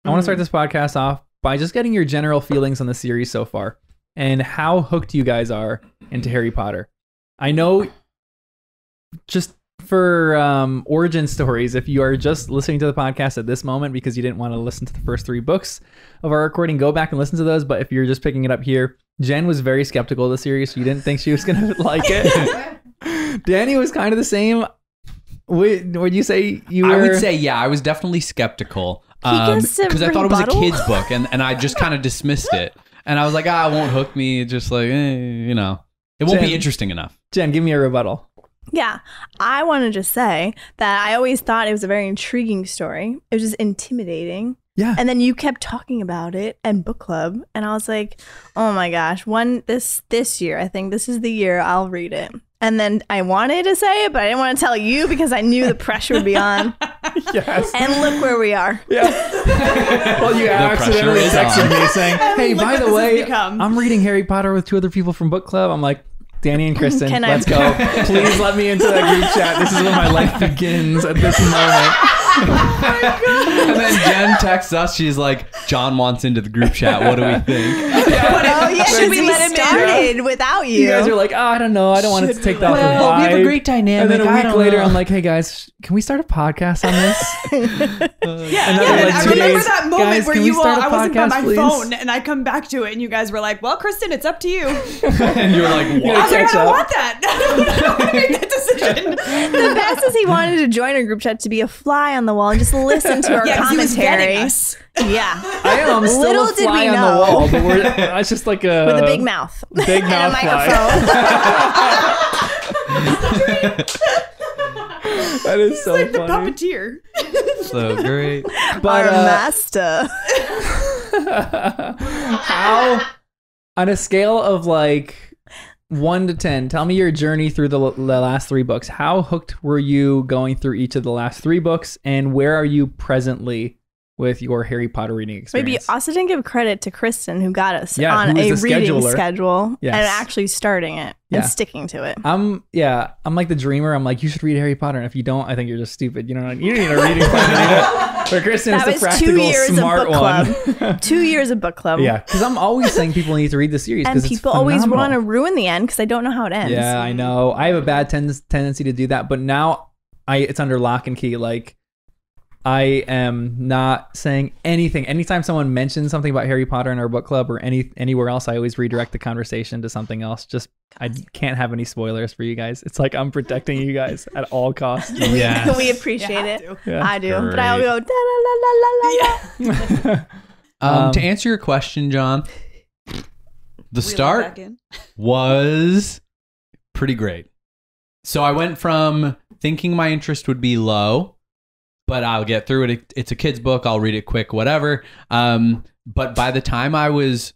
I want to start this podcast off by just getting your general feelings on the series so far and how hooked you guys are into Harry Potter. I know, just for origin stories, if you are just listening to the podcast at this moment because you didn't want to listen to the first 3 books of our recording, go back and listen to those. But if you're just picking it up here, Jen was very skeptical of the series. She didn't think she was going to like it. Danny was kind of the same. Would you say you were? I would say, yeah, I was definitely skeptical because I thought it was a kid's book and I just kind of dismissed it. And I was like, it won't hook me. Just like, it won't be interesting enough. Jen, give me a rebuttal. Yeah, I want to just say that I always thought it was a very intriguing story. It was just intimidating. Yeah. And then you kept talking about it and book club. And I was like, oh my gosh, this year, I think this is the year I'll read it. And then I wanted to say it, but I didn't want to tell you because I knew the pressure would be on. Yes. And look where we are. Yeah. Well, you accidentally texted me saying, hey, by the way, I'm reading Harry Potter with 2 other people from book club. I'm like, Danny and Kristen, let's go. Please let me into that group chat. This is when my life begins at this moment. Oh my God. And then Jen texts us. She's like, John wants into the group chat. What do we think? Should we let him started without you? You guys are like, I don't know. I don't want it to take that vibe. We have a great dynamic. And then a week later, I'm like, hey guys, can we start a podcast on this? I remember that moment where I wasn't by my please? phone and I come back to it and you guys were like, well, Kristen, it's up to you. And you were like, what? I was like, I don't want that. I don't want to make that decision. The best is he wanted to join our group chat to be a fly on the wall and just listen to our commentary. Yeah. I am still Little a fly on the wall, but it's just like a... With a big mouth. Big mouth fly. That is so like funny. The puppeteer. So great. But our master. How, on a scale of like 1 to 10, tell me your journey through the last 3 books. How hooked were you going through each of the last 3 books, and where are you presently with your Harry Potter reading experience? Maybe you also didn't give credit to Kristen, who got us on a reading schedule and actually starting it and sticking to it. I'm like the dreamer. I'm like, you should read Harry Potter, and if you don't, I think you're just stupid. You don't need a reading plan. But Kristen is the practical, smart one. 2 years of book club. Yeah, because I'm always saying people need to read the series. And people always want to ruin the end because they don't know how it ends. Yeah, I know. I have a bad tendency to do that, but now it's under lock and key. Like, I am not saying anything. Anytime someone mentions something about Harry Potter in our book club or anywhere else, I always redirect the conversation to something else. I can't have any spoilers for you guys. It's like I'm protecting you guys at all costs. Yeah, we appreciate it. Yeah. I do, but I'll go da la la la la la. To answer your question, John, the start was pretty great. So I went from thinking my interest would be low, but I'll get through it. It's a kid's book. I'll read it quick, whatever. But by the time I was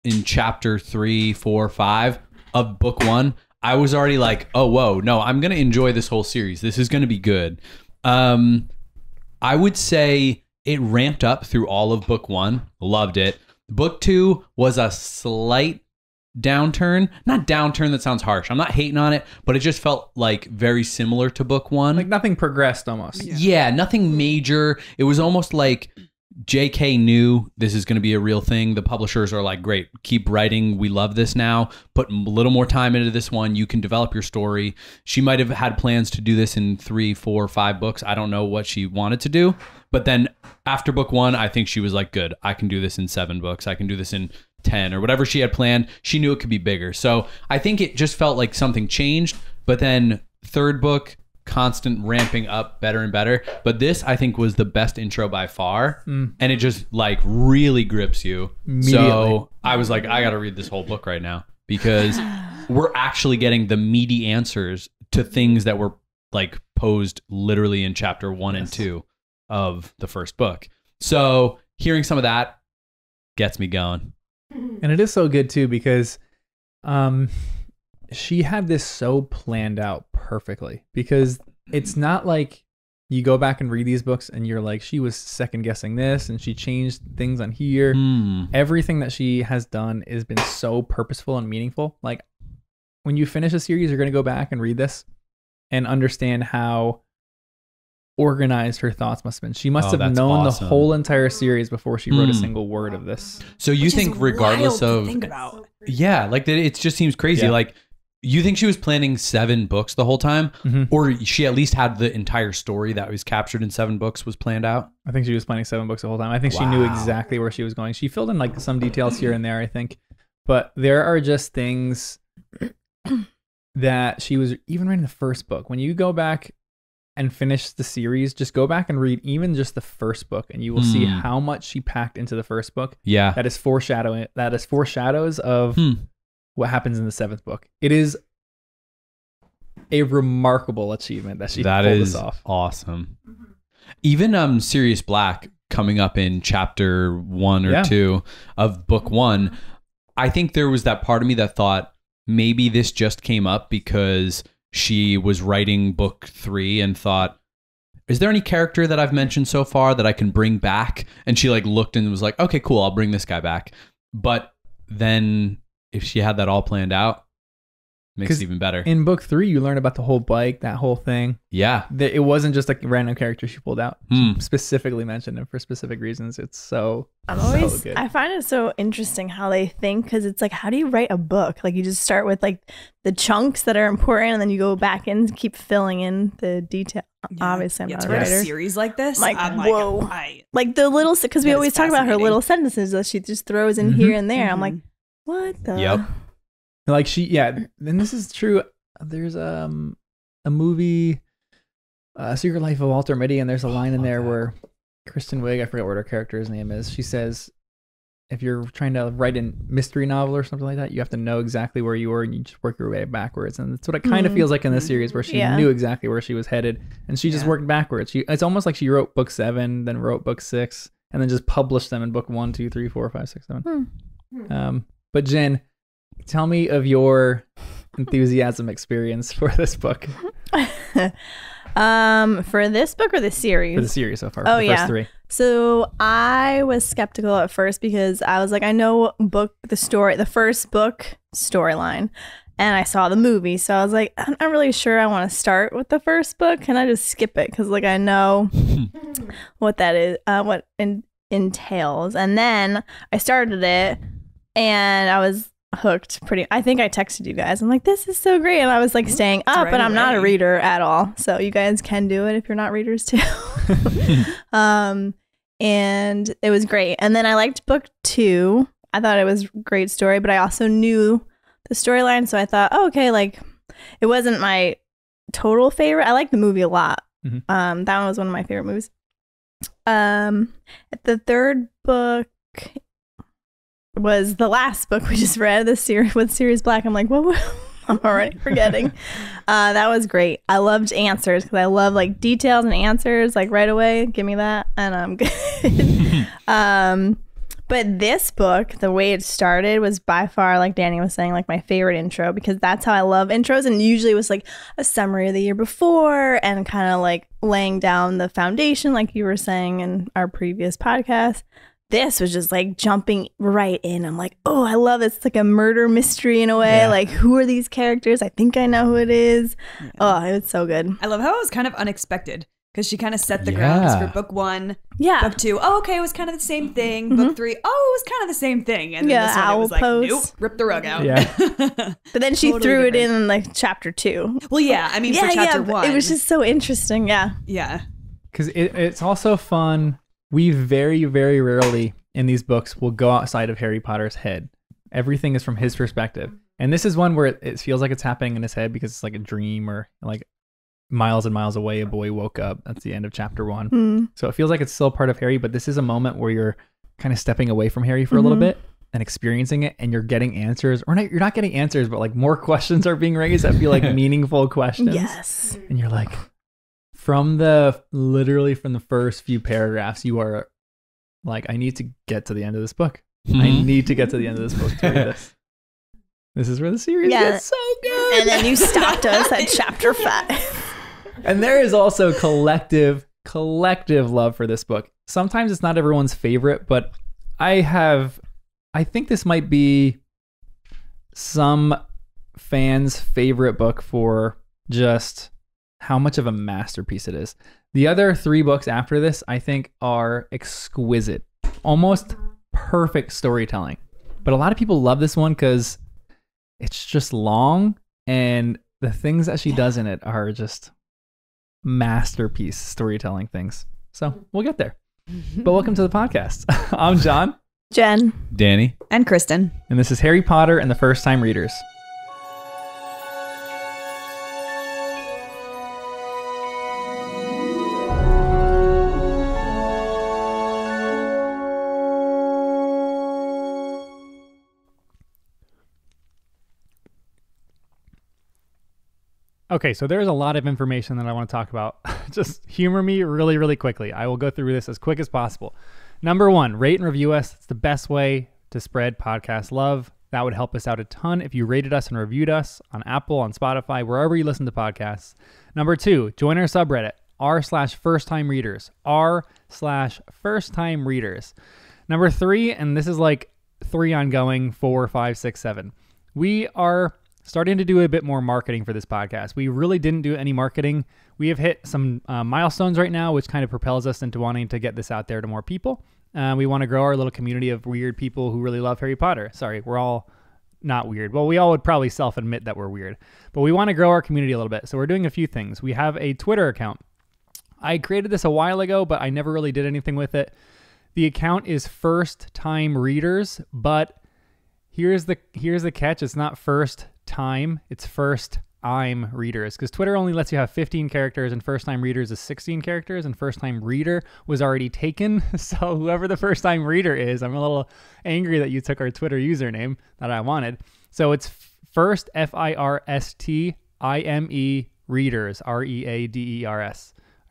in chapter 3, 4, 5 of book 1, I was already like, oh, whoa, no, I'm going to enjoy this whole series. This is going to be good. I would say it ramped up through all of book 1. Loved it. Book 2 was a slight downturn. Not downturn, that sounds harsh. I'm not hating on it, but it just felt like very similar to book 1. Like nothing progressed almost. Yeah, nothing major. It was almost like JK knew this is going to be a real thing. The publishers are like, great, keep writing. We love this now. Put a little more time into this one. You can develop your story. She might have had plans to do this in 3, 4, 5 books. I don't know what she wanted to do. But then after book 1, I think she was like, good, I can do this in 7 books. I can do this in 10 or whatever she had planned. She knew it could be bigger. So I think it just felt like something changed. But then 3rd book, constant ramping up, better and better. But this, I think, was the best intro by far. And it just like really grips you. So I was like, I got to read this whole book right now because we're actually getting the meaty answers to things that were like posed literally in chapter 1 and 2 of the first book. So hearing some of that gets me going. And it is so good too because she had this so planned out perfectly, because it's not like you go back and read these books and you're like, she was second guessing this and she changed things on here. Everything that she has done has been so purposeful and meaningful. Like when you finish a series, you're going to go back and read this and understand how organized her thoughts must have been. She must have that's known awesome. the whole entire series before she wrote a single word of this. So you think regardless of think about. Yeah, like it just seems crazy. Yeah. Like you think she was planning 7 books the whole time, or she at least had the entire story that was captured in 7 books was planned out? I think she was planning 7 books the whole time. I think she knew exactly where she was going. She filled in like some details here and there, I think. But there are just things that she was even writing the first book. When you go back and finish the series, just go back and read even just the first book, and you will see how much she packed into the first book. Yeah. That is foreshadows of what happens in the 7th book. It is a remarkable achievement that she pulled this off. Awesome. Even Sirius Black coming up in chapter 1 or 2 of book 1, I think there was that part of me that thought maybe this just came up because she was writing book 3 and thought, is there any character that I've mentioned so far that I can bring back? And she like looked and was like, okay, cool, I'll bring this guy back. But then if she had that all planned out, makes it even better. In book 3, you learn about the whole bike, that whole thing. Yeah. It wasn't just a random character she pulled out. She specifically mentioned it for specific reasons. It's so good. I find it so interesting how they think, because it's like, how do you write a book? Like you just start with like the chunks that are important, and then you go back and keep filling in the detail. Yeah. Obviously, I'm not to a write writer. a series like this, Like, I'm whoa. Like the little, because we That always is talk about her fascinating. little sentences that she just throws in here and there. I'm like, what the? Yep. Like and this is true. There's a movie, Secret Life of Walter Mitty, and there's a line in there where Kristen Wiig, I forget what her character's name is, she says, if you're trying to write a mystery novel or something like that, you have to know exactly where you were, and you just work your way backwards. And that's what it kind of feels like in this series, where she knew exactly where she was headed, and she just worked backwards. It's almost like she wrote book 7, then wrote book 6, and then just published them in book 1, 2, 3, 4, 5, 6, 7. But Jen, tell me of your enthusiasm experience for this book. For this book or the series? For the series so far. Oh, the first 3. So I was skeptical at first because I was like, I know the first book storyline, and I saw the movie, so I was like, I'm not really sure I want to start with the first book. Can I just skip it? Because like I know what that is, what entails. And then I started it, and I was hooked I think I texted you guys. I'm like, this is so great. And I was like staying up, right but I'm not a away. reader at all. So you guys can do it if you're not readers too. And it was great. And then I liked book 2. I thought it was a great story, but I also knew the storyline. So I thought, oh, okay, like it wasn't my total favorite. I liked the movie a lot. That one was one of my favorite movies. The 3rd book was the last book we just read this series with Sirius Black. I'm like, what? I'm already forgetting. That was great. I loved answers because I love like details and answers like right away. Give me that and I'm good. But this book, the way it started was by far, like Danny was saying, like my favorite intro, because that's how I love intros. And usually it was like a summary of the year before and kind of like laying down the foundation, like you were saying in our previous podcast. This was just like jumping right in. I'm like, oh, I love it. It's like a murder mystery in a way. Like, who are these characters? I think I know who it is. Yeah. Oh, it was so good. I love how it was kind of unexpected because she kind of set the grounds for book 1. Yeah. Book 2, oh, okay, it was kind of the same thing. Book 3, oh, it was kind of the same thing. And then this one, it was like, nope, rip the rug out. Yeah. But then she threw it in like chapter 2. Well, yeah, I mean, for chapter 1. It was just so interesting. Yeah. Yeah. Because it's also fun. We very, very rarely in these books will go outside of Harry Potter's head. Everything is from his perspective. And this is one where it feels like it's happening in his head because it's like a dream, or like miles and miles away, a boy woke up. That's the end of chapter 1. So it feels like it's still part of Harry, but this is a moment where you're kind of stepping away from Harry for a little bit and experiencing it, and you're getting answers. Or not, you're not getting answers, but like more questions are being raised that feel like meaningful questions. Yes. And you're like, literally from the first few paragraphs, you are like, I need to get to the end of this book. I need to get to the end of this book to read this. This is where the series gets so good. And then you stopped us at chapter 5. And there is also collective love for this book. Sometimes it's not everyone's favorite, but I think this might be some fans' favorite book for just how much of a masterpiece it is. The other 3 books after this, I think, are exquisite, almost perfect storytelling. But a lot of people love this one because it's just long, and the things that she does in it are just masterpiece storytelling things. So we'll get there. But welcome to the podcast. I'm John. Jenn. Danny. And Kristen. And this is Harry Potter and the First Time Readers. Okay, so there's a lot of information that I want to talk about. Just humor me really, really quickly. I will go through this as quick as possible. Number 1, rate and review us. It's the best way to spread podcast love. That would help us out a ton if you rated us and reviewed us on Apple, on Spotify, wherever you listen to podcasts. Number 2, join our subreddit, r/first-time-readers, r/first-time-readers. Number 3, and this is like 3 ongoing, 4, 5, 6, 7. We are starting to do a bit more marketing for this podcast. We really didn't do any marketing. We have hit some milestones right now, which kind of propels us into wanting to get this out there to more people. We want to grow our little community of weird people who really love Harry Potter. Sorry, we're all not weird. Well, we all would probably self-admit that we're weird, but we want to grow our community a little bit. So we're doing a few things. We have a Twitter account. I created this a while ago, but I never really did anything with it. The account is First Time Readers, but here's the catch. It's not first time, it's first I'm readers, because Twitter only lets you have 15 characters and first time readers is 16 characters, and first time reader was already taken. So whoever the first time reader is, I'm a little angry that you took our Twitter username that I wanted. So it's first FIRSTIME readers, READERS.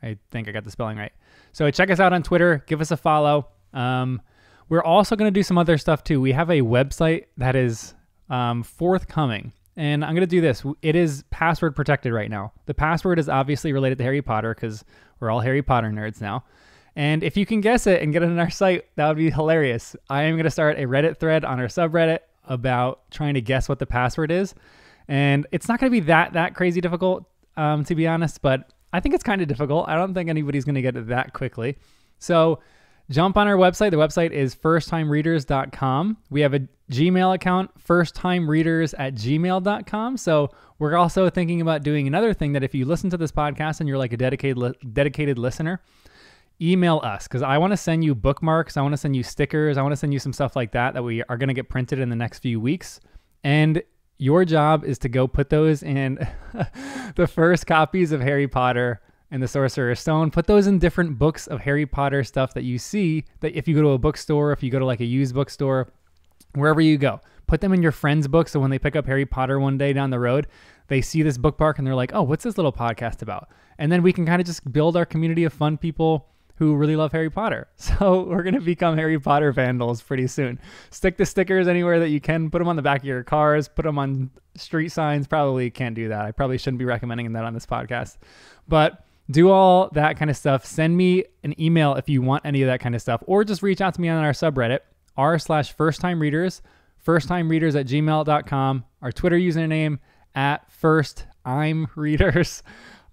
I think I got the spelling right. So check us out on Twitter, give us a follow. We're also going to do some other stuff too. We have a website that is forthcoming. And I'm going to do this. It is password protected right now. The password is obviously related to Harry Potter because we're all Harry Potter nerds now. And if you can guess it and get it on our site, that would be hilarious. I am going to start a Reddit thread on our subreddit about trying to guess what the password is. And it's not going to be that crazy difficult, to be honest, but I think it's kind of difficult. I don't think anybody's going to get it that quickly. So jump on our website. The website is firsttimereaders.com. We have a Gmail account, firsttimereaders@gmail.com. So we're also thinking about doing another thing that if you listen to this podcast and you're like a dedicated listener, email us, because I want to send you bookmarks. I want to send you stickers. I want to send you some stuff like that we are going to get printed in the next few weeks. And your job is to go put those in the first copies of Harry Potter and the Sorcerer's Stone. Put those in different books of Harry Potter stuff that you see, that if you go to a bookstore, if you go to like a used bookstore, wherever you go, put them in your friend's book. So when they pick up Harry Potter one day down the road, they see this bookmark and they're like, oh, what's this little podcast about? And then we can kind of just build our community of fun people who really love Harry Potter. So we're going to become Harry Potter vandals pretty soon. Stick the stickers anywhere that you can. Put them on the back of your cars. Put them on street signs. Probably can't do that. I probably shouldn't be recommending that on this podcast. But do all that kind of stuff. Send me an email if you want any of that kind of stuff, or just reach out to me on our subreddit, r/firsttimereaders, firsttimereaders@gmail.com, our Twitter username @firstimreaders,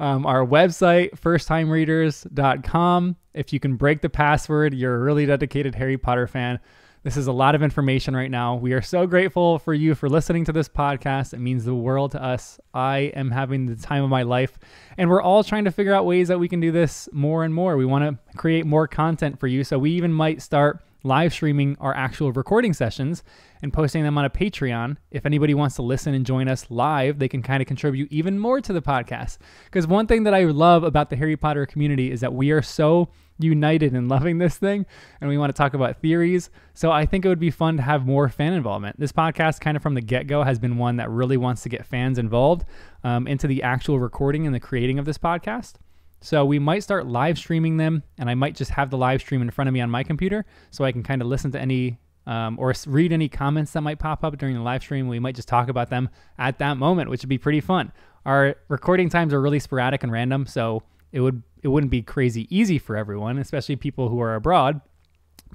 our website, firsttimereaders.com. If you can break the password, you're a really dedicated Harry Potter fan. This is a lot of information right now. We are so grateful for you for listening to this podcast. It means the world to us. I am having the time of my life, and we're all trying to figure out ways that we can do this more and more. We want to create more content for you, so we even might start live streaming our actual recording sessions and posting them on a Patreon. If anybody wants to listen and join us live, they can kind of contribute even more to the podcast. Because one thing that I love about the Harry Potter community is that we are so united in loving this thing, and we want to talk about theories. So I think it would be fun to have more fan involvement. This podcast kind of from the get-go has been one that really wants to get fans involved into the actual recording and the creating of this podcast. So we might start live streaming them, and I might just have the live stream in front of me on my computer so I can kind of listen to any or read any comments that might pop up during the live stream. We might just talk about them at that moment, which would be pretty fun. Our recording times are really sporadic and random, so it wouldn't be crazy easy for everyone, especially people who are abroad.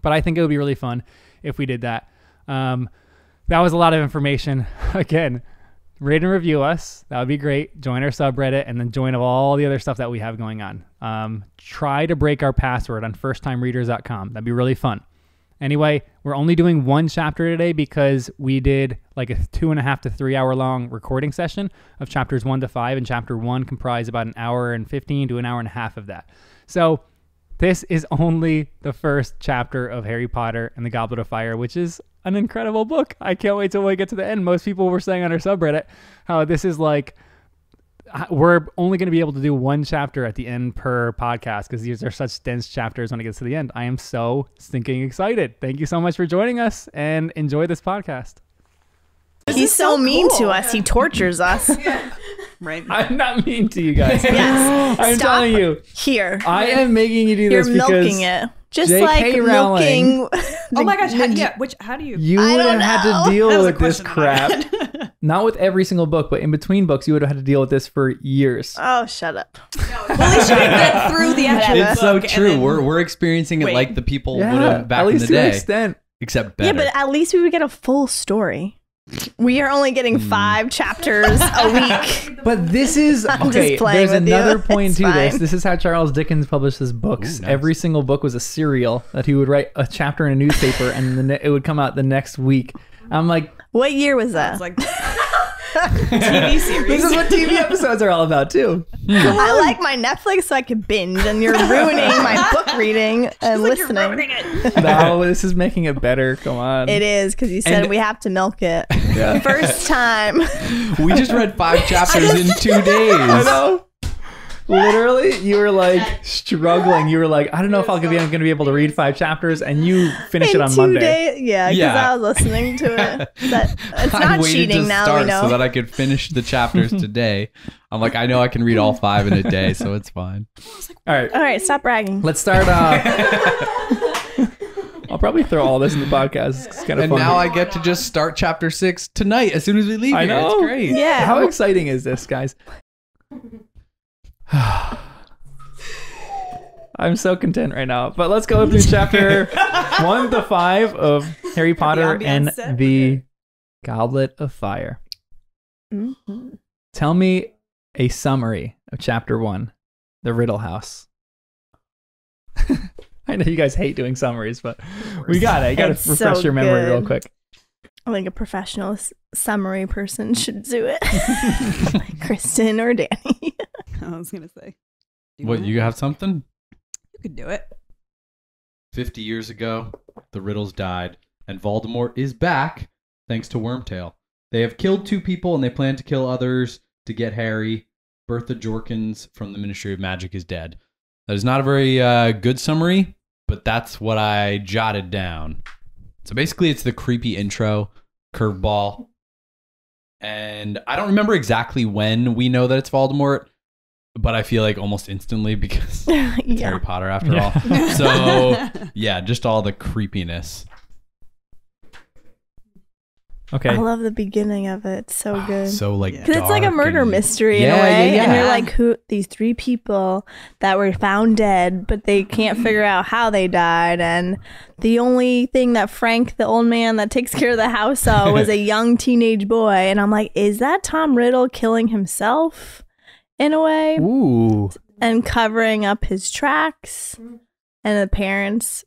But I think it would be really fun if we did that. That was a lot of information. Again, rate and review us. That would be great. Join our subreddit, and then join all the other stuff that we have going on. Try to break our password on firsttimereaders.com. That'd be really fun. Anyway, we're only doing one chapter today because we did like a 2.5 to 3 hour long recording session of chapters 1 to 5, and chapter 1 comprised about an hour and 15 to an hour and a half of that. So this is only the first chapter of Harry Potter and the Goblet of Fire, which is an incredible book. I can't wait till we get to the end. Most people were saying on our subreddit how this is like, we're only going to be able to do one chapter at the end per podcast because these are such dense chapters when it gets to the end. I am so stinking excited. Thank you so much for joining us and enjoy this podcast. He's so mean to us. He tortures us. Right. I'm not mean to you guys. Yes. I'm Stop telling you. Here. I am making you do You're this because milking it. Just J.K. like Rowling, milking. Oh my gosh. How do you? you I would don't have had know. to deal That was a with this question that I crap. Not with every single book, but in between books, you would have had to deal with this for years. Oh, shut up. Well, at least you can get through the actual Whatever. It's so book and true. then- We're experiencing it Wait. like the people would Yeah, have back at in least the to an day, extent. except better. Yeah, but at least we would get a full story. We are only getting 5 chapters a week. But this is I'm just okay. playing There's with you. another point It's to this. fine. This is how Charles Dickens published his books. Ooh, nice. Every single book was a serial that he would write a chapter in a newspaper, and then it would come out the next week. I'm like, What year was that? It's like TV series. this is what TV episodes are all about too. I like my Netflix so I could binge, and you're ruining my book reading and Like you're listening. ruining it. No, this is making it better. Come on. It is because you said And- we have to milk it. Yeah. First time. we just read 5 chapters in 2 days. I know. Literally, you were like struggling. You were like, I don't know if I'm going to be able to read 5 chapters, and you finish it In on 2 Monday. days. Yeah, because Yeah. I was listening to it. But it's I not waited cheating to now, start we know. so that I could finish the chapters today. I'm like, I know I can read all 5 in a day, so it's fine. All right, All right, stop bragging. let's start off. I'll probably throw all this in the podcast. It's kind of And fun. now I get to just start chapter 6 tonight as soon as we leave I here. know. It's great. Yeah. How exciting is this, guys? I'm so content right now. But let's go through chapter 1 to 5 of Harry Potter ambiance and set. the Goblet of Fire. Mhm. Tell me a summary of chapter 1, the Riddle House. I know you guys hate doing summaries, but we got it. You got to It's refresh so your memory real good. quick. I think a professional summary person should do it. Like Kristen or Danny. I was gonna say. Do What, want you it? have something? You could do it. 50 years ago, the Riddles died, and Voldemort is back thanks to Wormtail. They have killed 2 people, and they plan to kill others to get Harry. Bertha Jorkins from the Ministry of Magic is dead. That is not a very good summary, but that's what I jotted down. So basically, it's the creepy intro, curveball. And I don't remember exactly when we know that it's Voldemort, but I feel like almost instantly because it's Yeah. Harry Potter after Yeah. all. So yeah, just all the creepiness. Okay. I love the beginning of it. It's so good. So like, Yeah. Because it's like a dark murder and- mystery in Yeah, a yeah, way. And yeah. you're like, who? These 3 people that were found dead, but they can't figure out how they died. And the only thing that Frank, the old man that takes care of the house, saw was a young teenage boy. And I'm like, is that Tom Riddle killing himself in a way Ooh. and covering up his tracks? And the parents.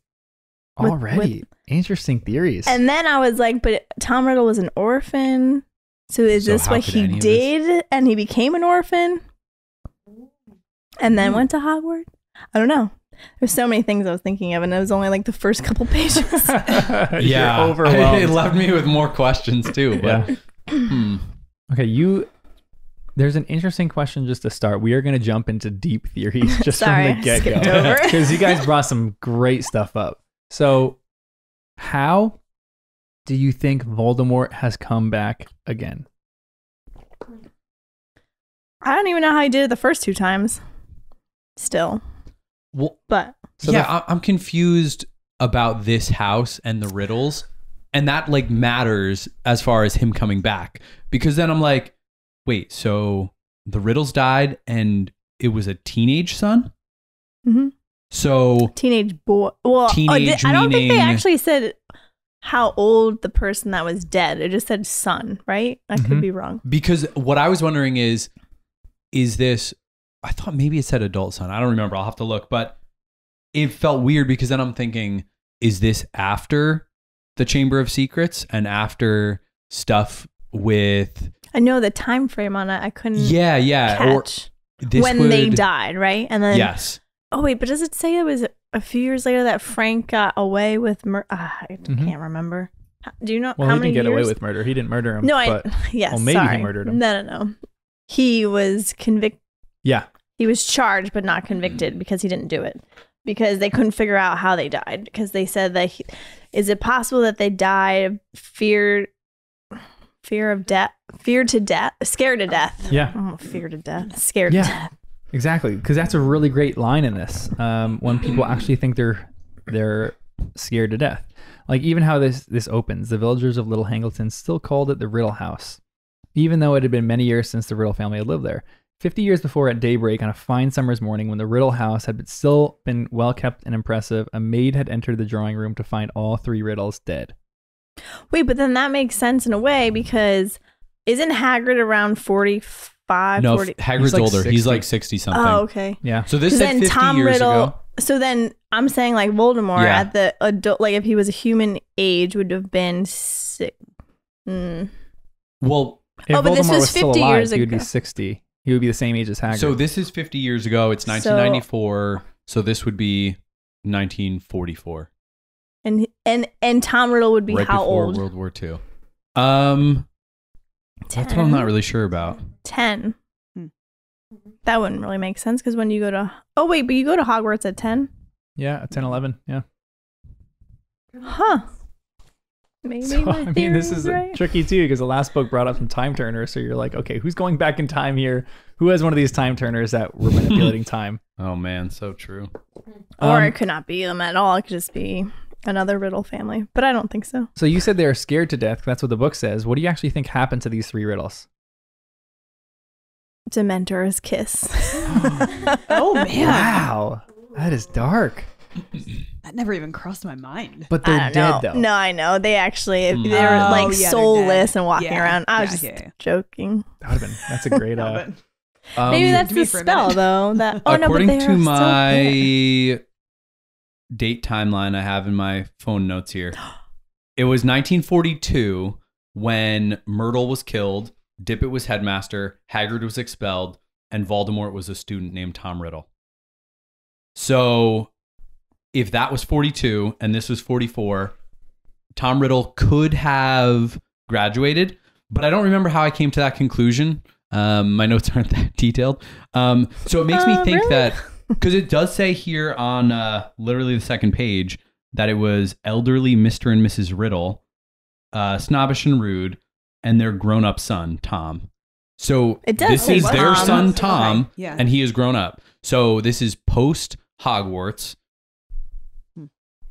with- Already. Interesting theories. And then I was like, but Tom Riddle was an orphan. So is So this how what could he any of did? And he became an orphan? And then went to Hogwarts? I don't know. There's so many things I was thinking of, and it was only like the first couple pages. Yeah, You're overwhelmed. It left me with more questions too. But Yeah. Okay, there's an interesting question just to start. We are going to jump into deep theories just Sorry, from the I skipped get-go. over. Because you guys brought some great stuff up. So, how do you think Voldemort has come back again? I don't even know how he did it the first 2 times. Still. well, But So yeah, I'm confused about this house and the riddles, and that like matters as far as him coming back, because then I'm like, wait, so the Riddles died and it was a teenage son? Mhm. So teenage boy. Well, Teenage I don't think they meaning- actually said how old the person that was dead. It just said son, right? I could Mhm. be wrong. because what I was wondering is this I thought maybe it said adult son. I don't remember. I'll have to look. But it felt weird because then I'm thinking, is this after the Chamber of Secrets and after stuff with... I know the time frame on it. I couldn't catch when they died, right? And then yes. Oh wait, but does it say it was a few years later that Frank got away with murder? I can't remember. Do you know Well, how he many didn't get years? away with murder. He didn't murder him. No, yes. Well, maybe sorry. he murdered him. No. He was convicted. Yeah. He was charged but not convicted because he didn't do it. Because they couldn't figure out how they died. Because they said that is it possible that they died of fear of death, scared to death. Yeah. Oh, fear to death, scared to death. Exactly, because that's a really great line in this. When people actually think they're scared to death, like even how this opens, the villagers of Little Hangleton still called it the Riddle House, even though it had been many years since the Riddle family had lived there. 50 years before, at daybreak on a fine summer's morning, when the Riddle House had still been well kept and impressive, a maid had entered the drawing room to find all 3 riddles dead. Wait, but then that makes sense in a way because isn't Hagrid around 45? No, 40? Hagrid's like older. 60. He's like 60 something. Oh, okay. Yeah. So this said 50 Tom years Riddle, ago. So then I'm saying like Voldemort at the adult, like if he was a human age, would have been 6. Well, If but this Voldemort was 50 alive, years he would be ago. 60. He would be the same age as Hagrid. so this is 50 years ago. It's 1994. So this would be 1944. And Tom Riddle would be right how before old? World War II. 10. That's what I'm not really sure about. 10. That wouldn't really make sense because when you go to... Oh, wait, but you go to Hogwarts at 10? Yeah, 10, 11. Yeah. Huh. Maybe So, I mean, this is right. tricky too because the last book brought up some time turners. So you're like, okay, who's going back in time here? Who has one of these time turners that were manipulating time? Oh, man. So true. Or it could not be them at all. It could just be another Riddle family. But I don't think so. So you said they're scared to death. That's what the book says. What do you actually think happened to these 3 riddles? Dementor's kiss. Oh, man. Wow. That is dark. That never even crossed my mind. But they're I don't dead know. though. No, I know. They actually, they were Oh, like yeah, they're soulless dead. and walking Yeah. around. I was Yeah, just yeah. joking. That's a great... No, Maybe that's me the for a spell, minute. though. That oh no, but According they to are still my there. date timeline I have in my phone notes here, it was 1942 when Myrtle was killed, Dippet was headmaster, Hagrid was expelled, and Voldemort was a student named Tom Riddle. So if that was 42 and this was 44, Tom Riddle could have graduated, but I don't remember how I came to that conclusion. My notes aren't that detailed. So it makes me think really? that, because it does say here on literally the second page that it was elderly Mr. and Mrs. Riddle, snobbish and rude, and their grown-up son, Tom. So It does this say is their Tom. son, Tom, Okay, yeah. and he is grown up. So this is post-Hogwarts.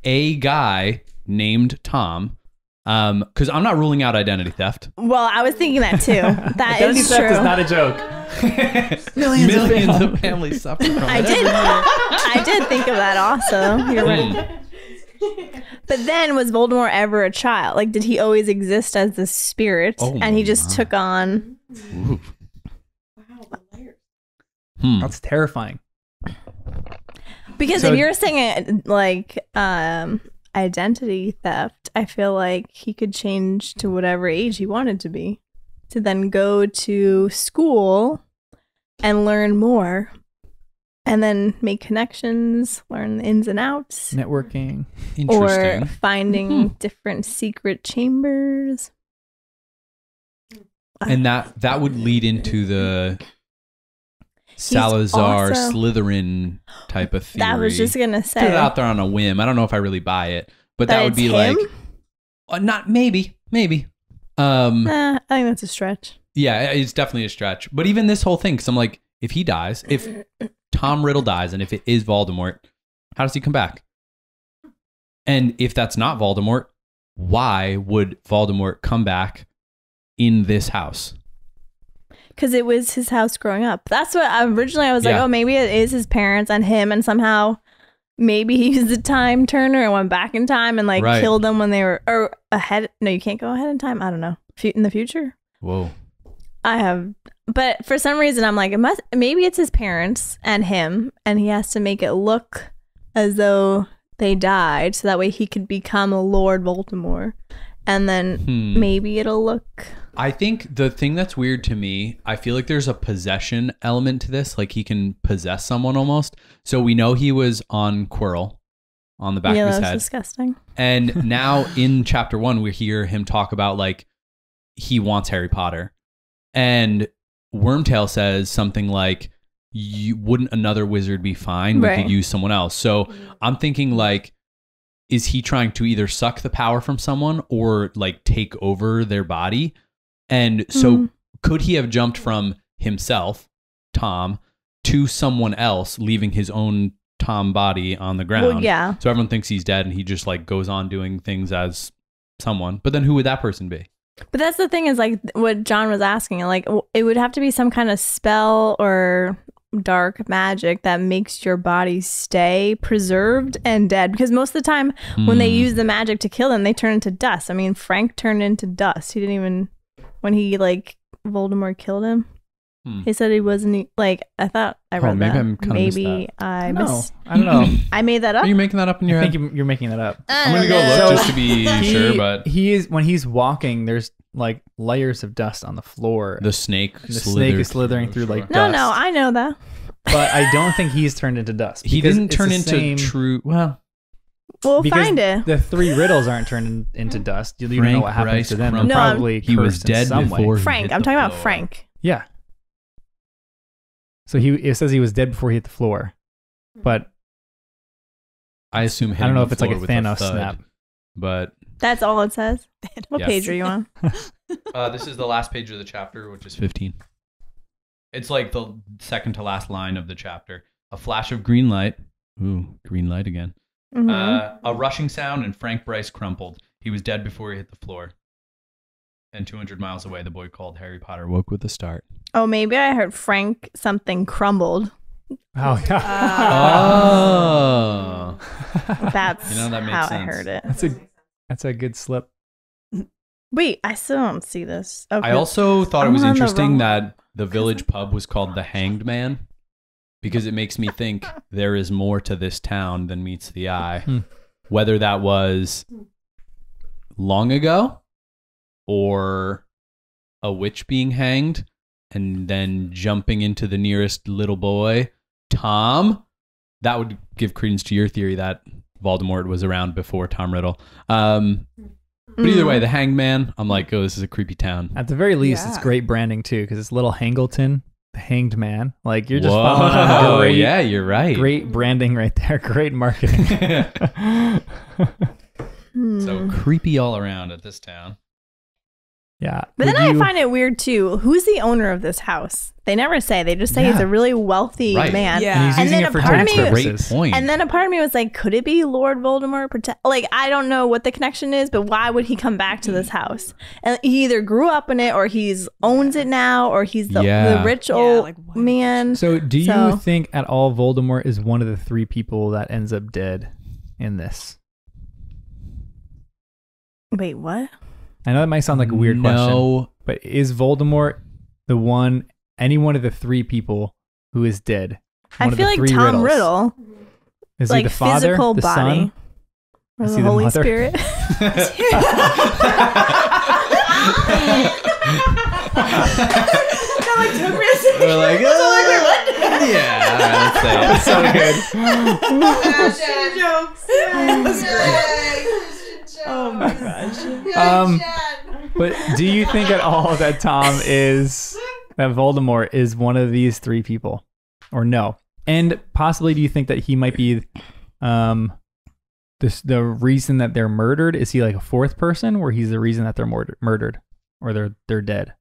A guy named Tom, because I'm not ruling out identity theft. Well, I was thinking that too. That Identity is theft true. is not a joke. Millions of families suffer from I it. did. I did think of that also. You're right. But then, was Voldemort ever a child? Like, did he always exist as the spirit, Oh and he just my. took on? Ooh. That's terrifying. Because So- if you're saying like identity theft, I feel like he could change to whatever age he wanted to be, to then go to school and learn more, and then make connections, learn the ins and outs, Networking. or Interesting. finding different secret chambers. And that would lead into the Salazar also- Slytherin type of theory. That was just gonna Put it say out there on a whim. I don't know if I really buy it, but That that would it's be him? like not maybe. I think that's a stretch. Yeah, it's definitely a stretch. But even this whole thing, because I'm like, if he dies, if Tom Riddle dies, and if it is Voldemort, how does he come back? And if that's not Voldemort, why would Voldemort come back in this house? Because it was his house growing up. That's what I was like, Yeah. oh, maybe it is his parents and him, and somehow maybe he was a time turner and went back in time and like Right. killed them when they were or ahead. No, you can't go ahead in time. I don't know. In the future, Whoa. I have but for some reason I'm like, maybe it's his parents and him, and he has to make it look as though they died, so that way he could become a Lord Voldemort, and then maybe it'll look. I think the thing that's weird to me, I feel like there's a possession element to this, like he can possess someone almost. So we know he was on Quirrell, on the back of his head. Disgusting. And now in chapter 1, we hear him talk about like he wants Harry Potter, and Wormtail says something like, wouldn't another wizard be fine? We could use someone else. So I'm thinking like, is he trying to either suck the power from someone or like take over their body? And so could he have jumped from himself, Tom, to someone else, leaving his own Tom body on the ground? Well, yeah. So everyone thinks he's dead and he just like goes on doing things as someone. But then who would that person be? But that's the thing, is like what John was asking, like it would have to be some kind of spell or dark magic that makes your body stay preserved and dead, because most of the time when they use the magic to kill them, they turn into dust. I mean, Frank turned into dust. He didn't even, when he like Voldemort killed him, he said he wasn't like, I thought I read that. Maybe I missed. I don't know. I made that up. Are you making that up in your head? I think you're making that up. I'm gonna go look just to be sure, but he is, when he's walking, there's like layers of dust on the floor. The snake is slithering through like dust. No, I know that. But I don't think he's turned into dust. He didn't turn into true. Well, we'll find it. The 3 riddles aren't turned into dust. You don't know what happens to them. Crump. Probably he was dead before. Frank. I'm talking about Frank. Yeah. So it says he was dead before he hit the floor, but I assume I don't know if it's like a Thanos snap. But that's all it says. What page are you on? This is the last page of the chapter, which is 15. It's like the second to last line of the chapter. A flash of green light. Ooh, green light again. A rushing sound, and Frank Bryce crumpled. He was dead before he hit the floor. And 200 miles away, the boy called Harry Potter woke with a start. Oh, maybe I heard Frank something crumbled. Oh, yeah. That's that makes how sense. I heard it. That's a good slip. Wait, I still don't see this. Okay. I also thought it was interesting that the village pub was called the Hanged Man, because it makes me think there is more to this town than meets the eye. Whether that was long ago or a witch being hanged and then jumping into the nearest little boy, Tom, that would give credence to your theory that Voldemort was around before Tom Riddle. But either way, the Hanged Man, I'm like, oh, this is a creepy town. At the very least, it's great branding too, because it's Little Hangleton, the Hanged Man. Like, you're just following great, yeah, you're right. Great branding right there. Great marketing. So creepy all around at this town. Yeah. But then I find it weird too. Who's the owner of this house? They never say. They just say he's a really wealthy man. Yeah. And he's using it for tax purposes. Great point. And then a part of me was like, could it be Lord Voldemort? Like, I don't know what the connection is, but why would he come back to this house? And he either grew up in it, or he's owns it now, or he's the rich old man. So do you think at all Voldemort is one of the 3 people that ends up dead in this? Wait, what? I know that might sound like a weird question, but is Voldemort any one of the 3 people who is dead? I feel like Tom Riddle. Is like he the father, physical the body, son? or Is the he the Holy mother? Spirit? We're like, yeah, let's say it. That's so good. Oh my gosh. But do you think at all that that Voldemort is one of these 3 people, or no? And possibly, do you think that he might be the reason that they're murdered? Is he like a 4th person, where he's the reason that they're murdered, or they're dead?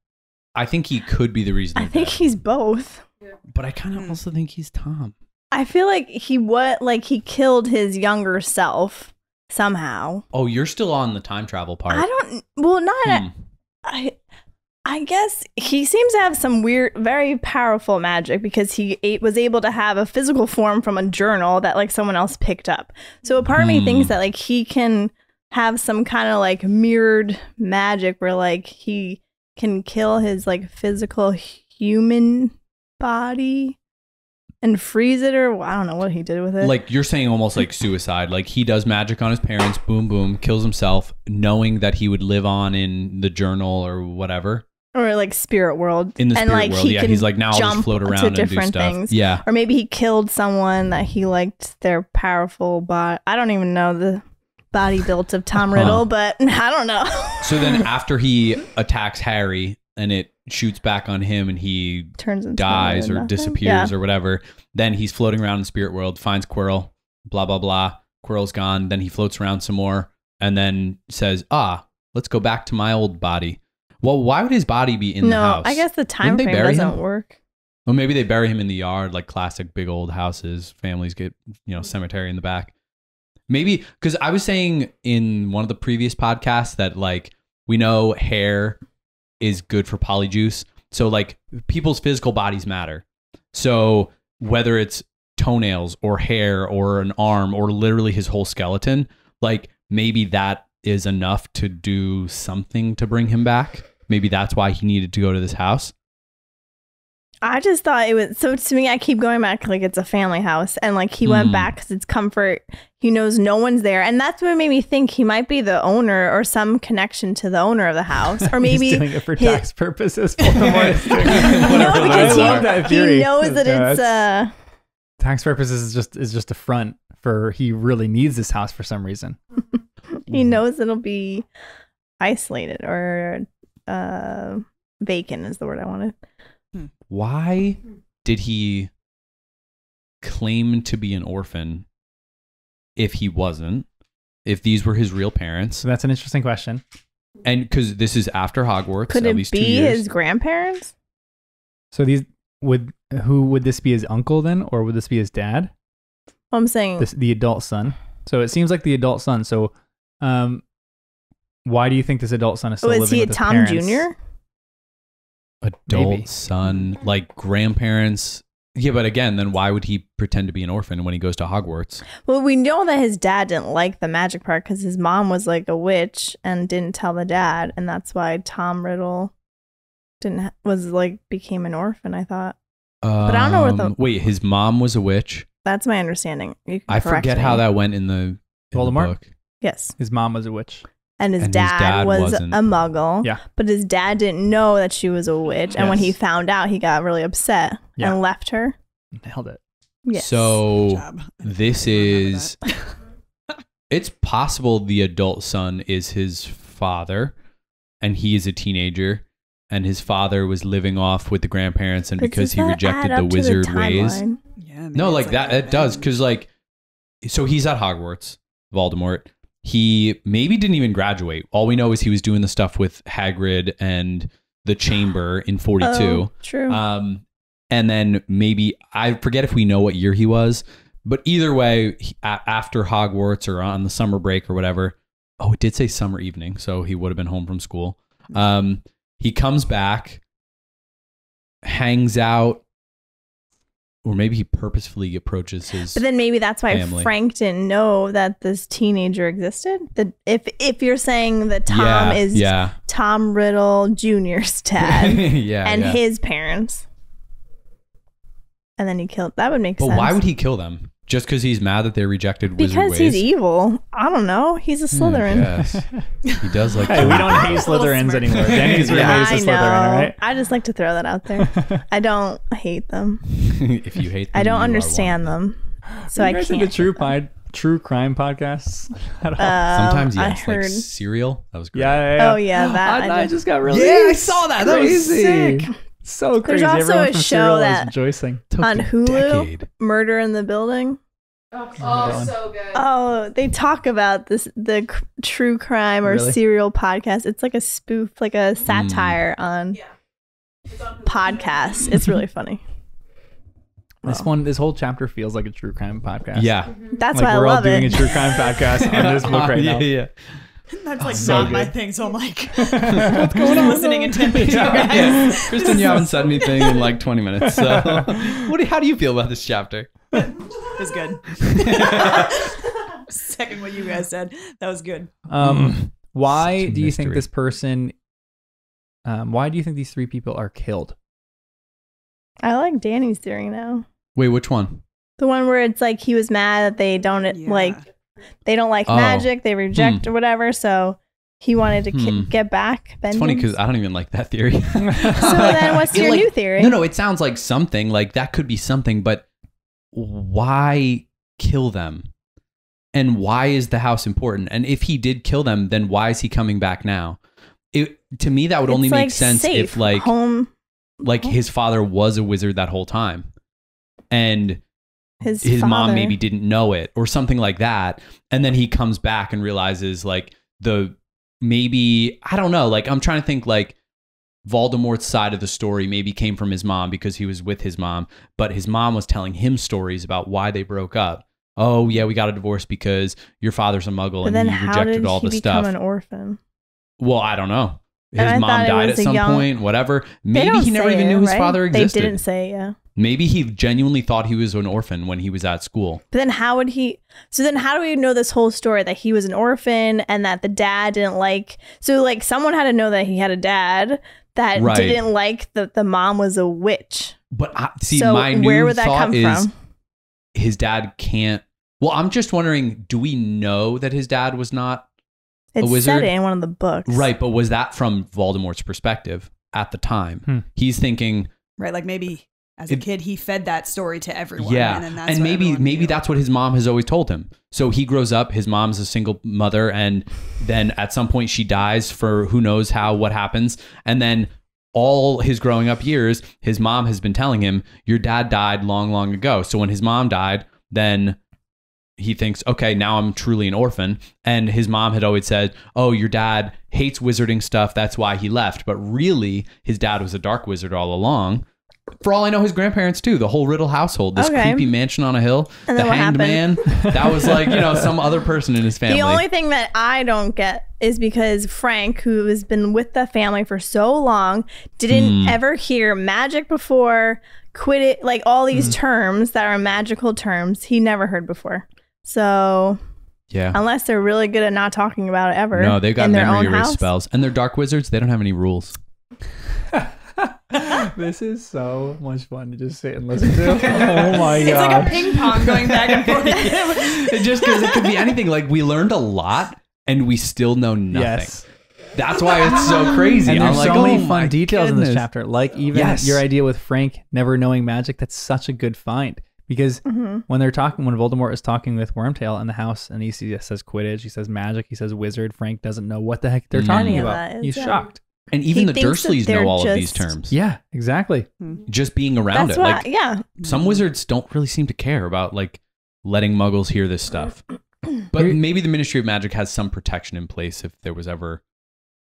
I think he could be the reason. I think he's both. But I kind of also think he's Tom. I feel like he killed his younger self somehow. Oh, you're still on the time travel part. I guess he seems to have some weird, very powerful magic, because he was able to have a physical form from a journal that like someone else picked up. So a part of me thinks that like he can have some kind of like mirrored magic where like he can kill his like physical human body and freeze it, or I don't know what he did with it. Like you're saying almost like suicide. Like he does magic on his parents, boom, boom, kills himself, knowing that he would live on in the journal or whatever. Or like spirit world. In the spirit like, world, yeah. He's like, now I'll just float around and do stuff. Things. Yeah. Or maybe he killed someone that he liked their powerful body. I don't even know the body built of Tom Riddle, but I don't know. So then after he attacks Harry and it shoots back on him and he turns into dies or disappears or whatever, then he's floating around in the spirit world, finds Quirrell, blah, blah, blah. Quirrell's gone. Then he floats around some more and then says, let's go back to my old body. Well, why would his body be in the house? I guess the time frame doesn't work. Well, maybe they bury him in the yard, like classic big old houses. Families get, cemetery in the back. Maybe, because I was saying in one of the previous podcasts that like we know hair is good for polyjuice. So like people's physical bodies matter. So whether it's toenails or hair or an arm or literally his whole skeleton, like maybe that is enough to do something to bring him back. Maybe that's why he needed to go to this house. I just thought it was, so to me, I keep going back like it's a family house, and like he went back because it's comfort. He knows no one's there, and that's what made me think he might be the owner or some connection to the owner of the house, or maybe he's doing it for tax purposes. Voldemort is doing it. No, because he knows that it's tax purposes is just a front for he really needs this house for some reason. He knows it'll be isolated or vacant is the word I wanted. Why did he claim to be an orphan if he wasn't? If these were his real parents? So that's an interesting question. And because this is after Hogwarts, could at it least 2 be years. his grandparents? So who would this be, his uncle then, or would this be his dad? I'm saying the adult son. So it seems like the adult son. So, why do you think this adult son is still living with his parents? Is he a Tom Jr.? Adult son, like grandparents. Yeah, but again, then why would he pretend to be an orphan when he goes to Hogwarts? Well, we know that his dad didn't like the magic part because his mom was like a witch and didn't tell the dad, and that's why Tom Riddle became an orphan. I thought, but I don't know what wait, his mom was a witch. That's my understanding. I forget how that went in the Voldemort book. Yes, his mom was a witch. And his dad was a muggle. Yeah. But his dad didn't know that she was a witch. And when he found out, he got really upset and left her. Nailed it. Yes. So this is... It's possible the adult son is his father and he is a teenager and his father was living off with the grandparents, and because he rejected the wizard ways. Yeah, no, like that, it does. Because like, so he's at Hogwarts, Voldemort. He maybe didn't even graduate. All we know is he was doing the stuff with Hagrid and the Chamber in 42. Oh, true. And then maybe, I forget if we know what year he was, but either way, after Hogwarts or on the summer break or whatever. Oh, it did say summer evening, so he would have been home from school. He comes back, hangs out, or maybe he purposefully approaches his But then maybe that's why family. Frank didn't know that this teenager existed. That if you're saying that Tom is Tom Riddle Jr.'s dad and his parents, and then he killed, that would make sense. But why would he kill them? Just because he's mad that they rejected wizard ways? Because he's evil. I don't know. He's a Slytherin. Yes. He does like. Hey, we don't hate Slytherins anymore. Danny's remains a Slytherin, all right? I just like to throw that out there. I don't hate them. If you hate them, I don't understand them. So I can't. The true crime podcasts at all? Sometimes I yes, heard. like Serial. That was great. Yeah. Oh yeah, that I just got released. Yeah, I saw that. That was sick. So crazy. There's also Everyone a from show Serial that is rejoicing. on Hulu, Murder in the Building. Oh, so good. Oh, they talk about the true crime or serial podcast. It's like a spoof, like a satire on podcasts. It's really funny. This whole chapter feels like a true crime podcast. Yeah. That's like why I we're all love doing it. a true crime podcast on this book right now. Yeah. That's like So not my good. thing, so I'm like, what's going on? Listening intently to you guys. Kristen, you haven't said anything in like 20 minutes. So, how do you feel about this chapter? It was good. Second what you guys said. That was good. Why Such a do you think mystery. this person? Why do you think these three people are killed? I like Danny's theory now. Wait, which one? The one where it's like he was mad that they don't like magic, they reject or whatever, so he wanted to get back. It's funny because I don't even like that theory. So then what's your new theory? No, it sounds like something. Like that could be something, but why kill them? And why is the house important? And if he did kill them, then why is he coming back now? To me, that would only make sense safe. if like home. Like his father was a wizard that whole time. And his mom maybe didn't know it or something like that. And then he comes back and realizes like maybe, I don't know, like I'm trying to think like Voldemort's side of the story maybe came from his mom because he was with his mom, but his mom was telling him stories about why they broke up. Oh yeah, we got a divorce because your father's a muggle and he rejected all the stuff. How did he become an orphan? Well, I don't know. His mom died at some point, whatever. Maybe he never even knew his father existed. They didn't say, yeah. Maybe he genuinely thought he was an orphan when he was at school. But then how would he... So then how do we know this whole story that he was an orphan and that the dad didn't like... So like someone had to know that he had a dad that didn't like that the mom was a witch. But my new thought is his dad can't... Well, I'm just wondering, do we know that his dad was not a wizard? It said it in one of the books. Right, but was that from Voldemort's perspective at the time? He's thinking... Right, like maybe... As a kid, he fed that story to everyone. Yeah, and, then that's maybe that's what his mom has always told him. So he grows up, his mom's a single mother, and then at some point she dies for who knows what happens. And then all his growing up years, his mom has been telling him, your dad died long, long ago. So when his mom died, then he thinks, okay, now I'm truly an orphan. And his mom had always said, oh, your dad hates wizarding stuff, that's why he left. But really, his dad was a dark wizard all along. For all I know, his grandparents too. The whole Riddle household, this creepy mansion on a hill, and the Hanged Man. That was like, some other person in his family. The only thing that I don't get is because Frank, who has been with the family for so long, didn't ever hear magic before, Quidditch, like all these terms that are magical terms, he never heard before. So yeah, unless they're really good at not talking about it ever. No, they've got memory erase spells, and they're dark wizards. They don't have any rules. This is so much fun to just sit and listen to. Oh my god. It's like a ping pong going back and forth. Just because it could be anything. Like we learned a lot and we still know nothing. Yes. That's why it's so crazy. And there's so many fun details in this chapter. Like even your idea with Frank never knowing magic, that's such a good find. Because when Voldemort is talking with Wormtail in the house and he says Quidditch, he says magic, he says wizard, Frank doesn't know what the heck they're talking about. He's shocked. And even the Dursleys know all of these terms. Yeah, exactly. Just being around it. Like, yeah. Some wizards don't really seem to care about like letting muggles hear this stuff. But maybe the Ministry of Magic has some protection in place if there was ever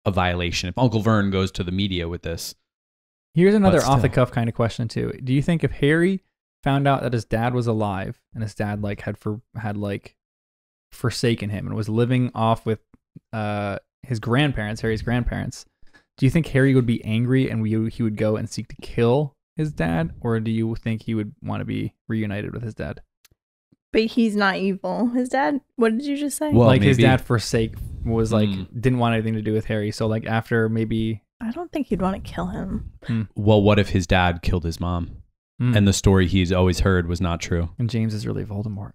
a violation. If Uncle Vern goes to the media with this. Here's another off-the-cuff kind of question too. Do you think if Harry found out that his dad was alive and his dad like had forsaken him and was living off with his grandparents, Harry's grandparents, do you think Harry would be angry and he would go and seek to kill his dad? Or do you think he would want to be reunited with his dad? But he's not evil. His dad, what did you just say? Well, like maybe. His dad was like, didn't want anything to do with Harry. So like after maybe... I don't think he'd want to kill him. Well, what if his dad killed his mom? And the story he's always heard was not true? And James is really Voldemort.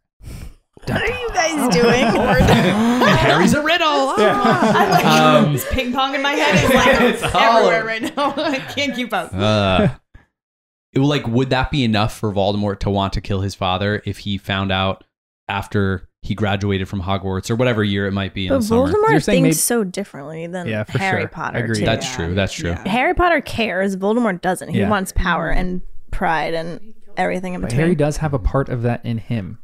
What are you guys doing? And Harry's a riddle. I'm like, this ping pong in my head is like it's everywhere right now. I can't keep up. Would that be enough for Voldemort to want to kill his father if he found out after he graduated from Hogwarts or whatever year it might be in the summer? Voldemort thinks so differently than Harry Potter. Agreed. That's true. That's true. Yeah. Harry Potter cares. Voldemort doesn't. He wants power and pride and everything in between. Harry does have a part of that in him.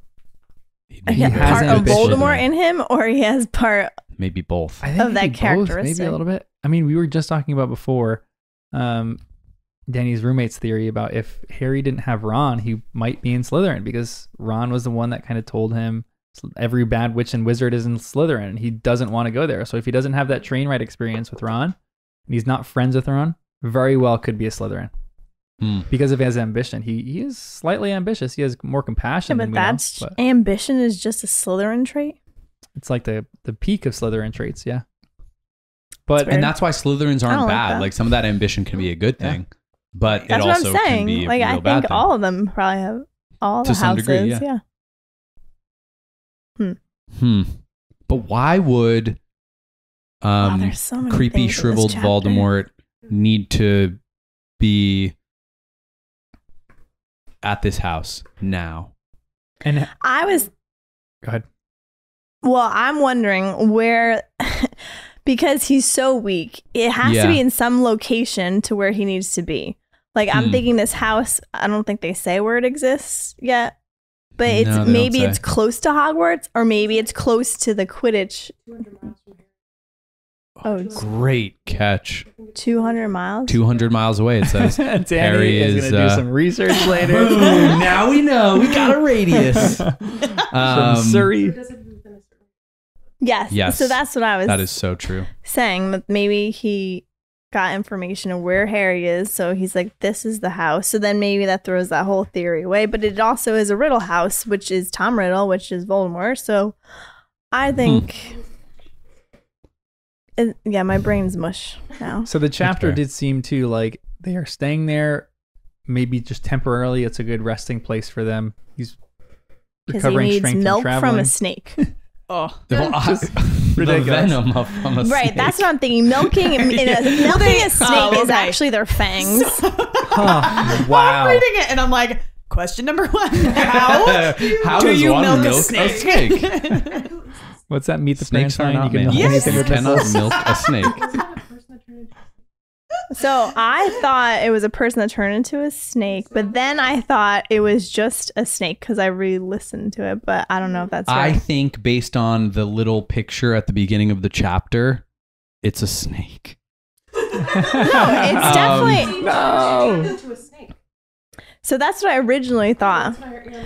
He has part of Voldemort in him, or he has part maybe both. I think of that characteristic. Maybe a little bit. I mean, we were just talking about before Danny's roommate's theory about if Harry didn't have Ron, he might be in Slytherin because Ron was the one that kind of told him every bad witch and wizard is in Slytherin and he doesn't want to go there. So if he doesn't have that train ride experience with Ron and he's not friends with Ron, very well could be a Slytherin. Because of his ambition. He is slightly ambitious. He has more compassion. Yeah, but ambition is just a Slytherin trait. It's like the peak of Slytherin traits, yeah. And that's why Slytherins aren't bad. Like some of that ambition can be a good thing. but That's it what also I'm can saying. be a Like, real I bad think thing. all of them probably have all To the some houses. degree, Yeah. But why would Wow, there's so many creepy, things in this shriveled chapter. Voldemort need to be at this house now? And I was go ahead. Well, I'm wondering where, because he's so weak, it has to be in some location to where he needs to be. Like, I'm thinking this house, I don't think they say where it exists yet, but it's No, they maybe don't it's say. close to Hogwarts, or maybe it's close to the Quidditch. Oh, Great catch. 200 miles? 200 miles away, it says. Danny Harry is is, going to do some research later. Boom, now we know. We got a radius. From Surrey. Yes. Yes. So that's what I was That is so true. saying, that maybe he got information of where Harry is, so he's like, this is the house. So then maybe that throws that whole theory away. But it also is a Riddle House, which is Tom Riddle, which is Voldemort. So I think, yeah, my brain's mush now. So the chapter fair. did seem to like they are staying there, maybe just temporarily. It's a good resting place for them. He's Because he recovering needs strength from milk traveling. from a snake. Oh. The ridiculous. venom from a Right, snake. that's what I'm thinking. Milking a snake is okay. actually their fangs. Huh. Wow. I'm reading it and I'm like, question number 1. How How do does you one milk a milk snake? What's that? Meet the Snakes parent are sign? not You can mammals. milk Yes. anything You with cannot nipples. milk a snake. So I thought it was a person that turned into a snake, but then I thought it was just a snake because I re-listened to it, but I don't know if that's I right. think based on the little picture at the beginning of the chapter, it's a snake. No, it's definitely... No. So that's what I originally thought.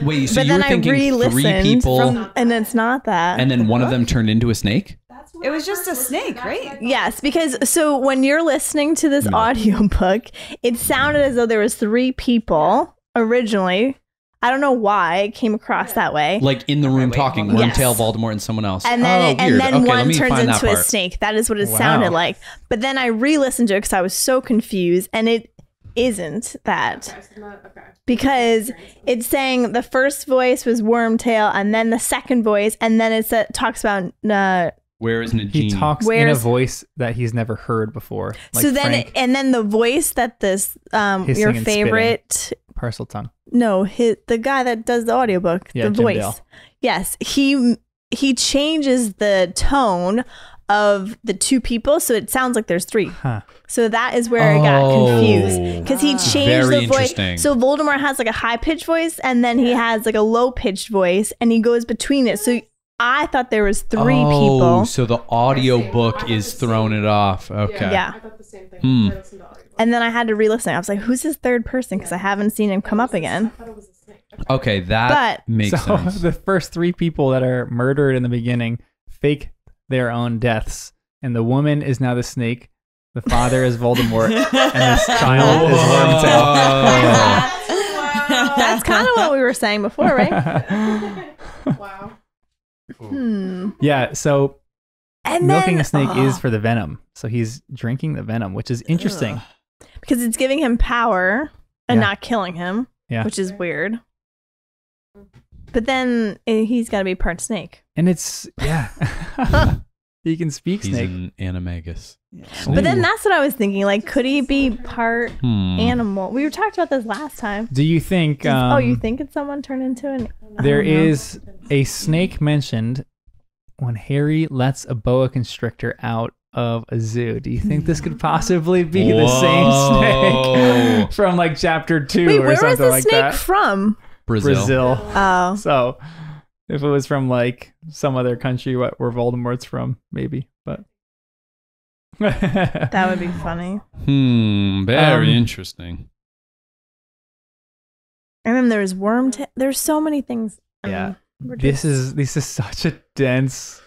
Wait, so But you were then I thinking re-listened three people and it's not that. and then one of them turned into a snake? It was just a snake, right? Yes, because so when you're listening to this audiobook, it sounded as though there was 3 people originally. I don't know why it came across that way. Like in the room talking, Yes. Wormtail, Voldemort, and someone else. And then, weird. okay, let one me turns find that into a part. snake. That is what it Wow. sounded like. But then I re-listened to it because I was so confused, and it isn't that. Because it's saying the first voice was Wormtail, and then the second voice, and then it talks about... Where is Nagini? He talks in a Where's- voice that he's never heard before. Like so then, Frank, and then the voice that this Hissing your and favorite, parcel tongue. no, the guy that does the audiobook, Yeah, the Jim voice. Dale. Yes, he changes the tone of the 2 people, so it sounds like there's 3. Huh. So that is where I got confused because he changed Very the voice. interesting. So Voldemort has like a high pitched voice, and then he has like a low pitched voice, and he goes between it. So I thought there was 3 people. So the audiobook is throwing it off. Okay. Yeah. I thought the same thing. Hmm. I listened to audio. And then I had to re-listen. I was like, "Who's this third person?" Because I haven't seen him come up again. I thought it was a snake. Okay, that But- makes So sense. the first 3 people that are murdered in the beginning fake their own deaths, and the woman is now the snake. The father is Voldemort, and this child is Wormtail. That's kind of what we were saying before, right? Wow. Yeah. So And milking then, a snake is for the venom. So he's drinking the venom, which is interesting. because it's giving him power and Yeah. not killing him, Yeah. which is weird. But then he's got to be part snake. And it's yeah. He can speak He's snake. an animagus. But then that's what I was thinking. Like, could he be part Hmm. animal? We talked about this last time. Do you think You think it's someone turned into an? there I don't know. is a snake mentioned when Harry lets a boa constrictor out of a zoo? Do you think this could possibly be the same Whoa. snake from like chapter 2 Wait, or where was something the like snake that? from? Brazil. Oh, So if it was from like some other country where Voldemort's from, maybe. But that would be funny. Very interesting. And then there's Wormtail. There's so many things. Yeah. We're this is such a dense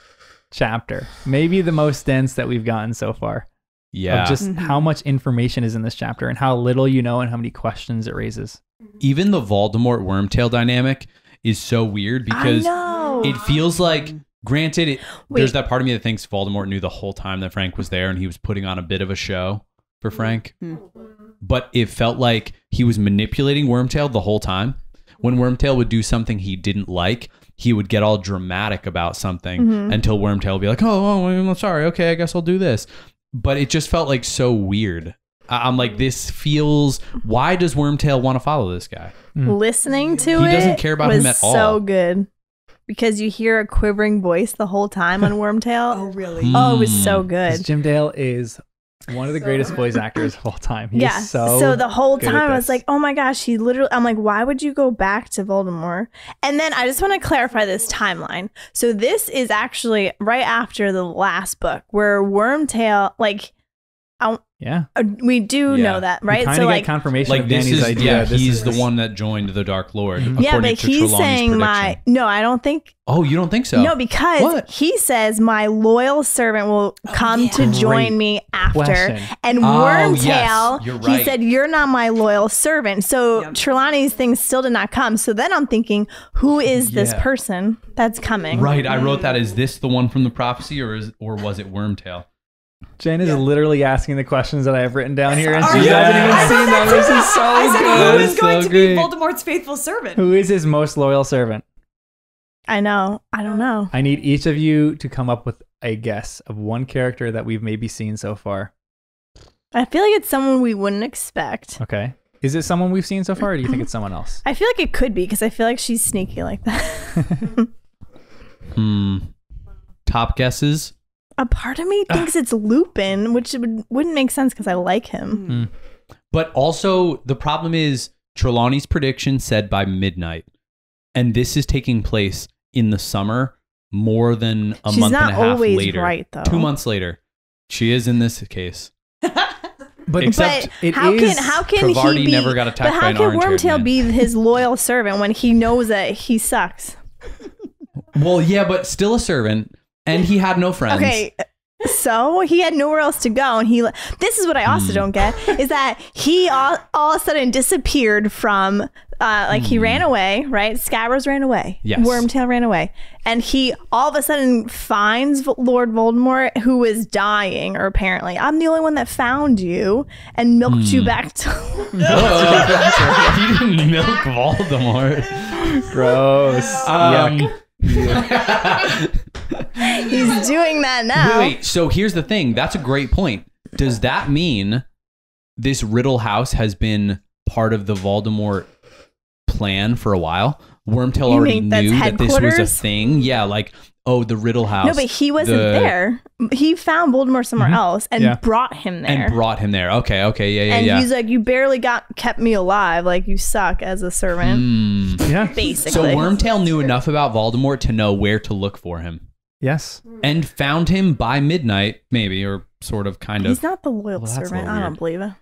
chapter. Maybe the most dense that we've gotten so far. Yeah. Of just how much information is in this chapter and how little you know and how many questions it raises. Even the Voldemort Wormtail dynamic is so weird because I know. it feels like, granted, Wait. there's that part of me that thinks Voldemort knew the whole time that Frank was there and he was putting on a bit of a show. for Frank. But it felt like he was manipulating Wormtail the whole time. When Wormtail would do something he didn't like, he would get all dramatic about something until Wormtail would be like, oh, I'm sorry. Okay, I guess I'll do this. But it just felt like so weird. I'm like, this feels... Why does Wormtail want to follow this guy? Listening to He doesn't care about him at all. So good. Because you hear a quivering voice the whole time on Wormtail. Oh, really? Oh, it was so good. Jim Dale is one of the greatest voice actors of all time. He is so the whole good at time I was this. like, oh my gosh, he literally, I'm like, why would you go back to Voldemort? And then I just want to clarify this timeline. So this is actually right after the last book where Wormtail, like, we do know that, right? We kind of get confirmation Like of this Danny's is, idea. he's the one that joined the Dark Lord. Yeah, but he's saying no, I don't think. Oh, you don't think so? No, because he says my loyal servant will come to join me after. Question. And Oh, Wormtail, yes, you're right. he said, you're not my loyal servant. So Trelawney's thing still did not come. So then I'm thinking, who is this person that's coming? Right, I wrote that. Is this the one from the prophecy, or was it Wormtail? Jen is literally asking the questions that I have written down here, and Are she you? hasn't even I seen said them. that This too. is so I said, good. who is going to great. be Voldemort's faithful servant? Who is his most loyal servant? I know. I don't know. I need each of you to come up with a guess of one character that we've maybe seen so far. I feel like it's someone we wouldn't expect. Okay. Is it someone we've seen so far, or do you think it's someone else? I feel like it could be because I feel like she's sneaky like that. Top guesses? A part of me thinks it's Lupin, which wouldn't make sense because I like him. But also, the problem is Trelawney's prediction said by midnight. And this is taking place in the summer more than a She's month and a not half always later. right, though. 2 months later. She is in this case. But Except how can Travardi he be, never got attacked but by how an can orange-haired Wormtail man. be his loyal servant when he knows that he sucks? Well, yeah, but still a servant. And he had no friends. Okay, so he had nowhere else to go, and this is what I also don't get is that he all of a sudden disappeared from he ran away, right? Scabbers ran away. Yes. Wormtail ran away, and he all of a sudden finds Lord Voldemort, who is dying, or apparently I'm the only one that found you and milked you back to. He didn't milk Voldemort. gross. Yuck. He's doing that now. Wait, so here's the thing. That's a great point. Does that mean this Riddle House has been part of the Voldemort plan for a while? Wormtail already think that's knew that this was a headquarters? thing. Yeah, like, oh, the Riddle House. No, but he wasn't there. He found Voldemort somewhere else and brought him there. And brought him there. Okay, yeah. And he's like, you barely kept me alive. Like, you suck as a servant. Yeah. Basically. So Wormtail knew enough about Voldemort to know where to look for him. Yes. And found him by midnight, maybe, or sort of, kind of. He's not the loyal Well, that's a servant. little I don't believe it.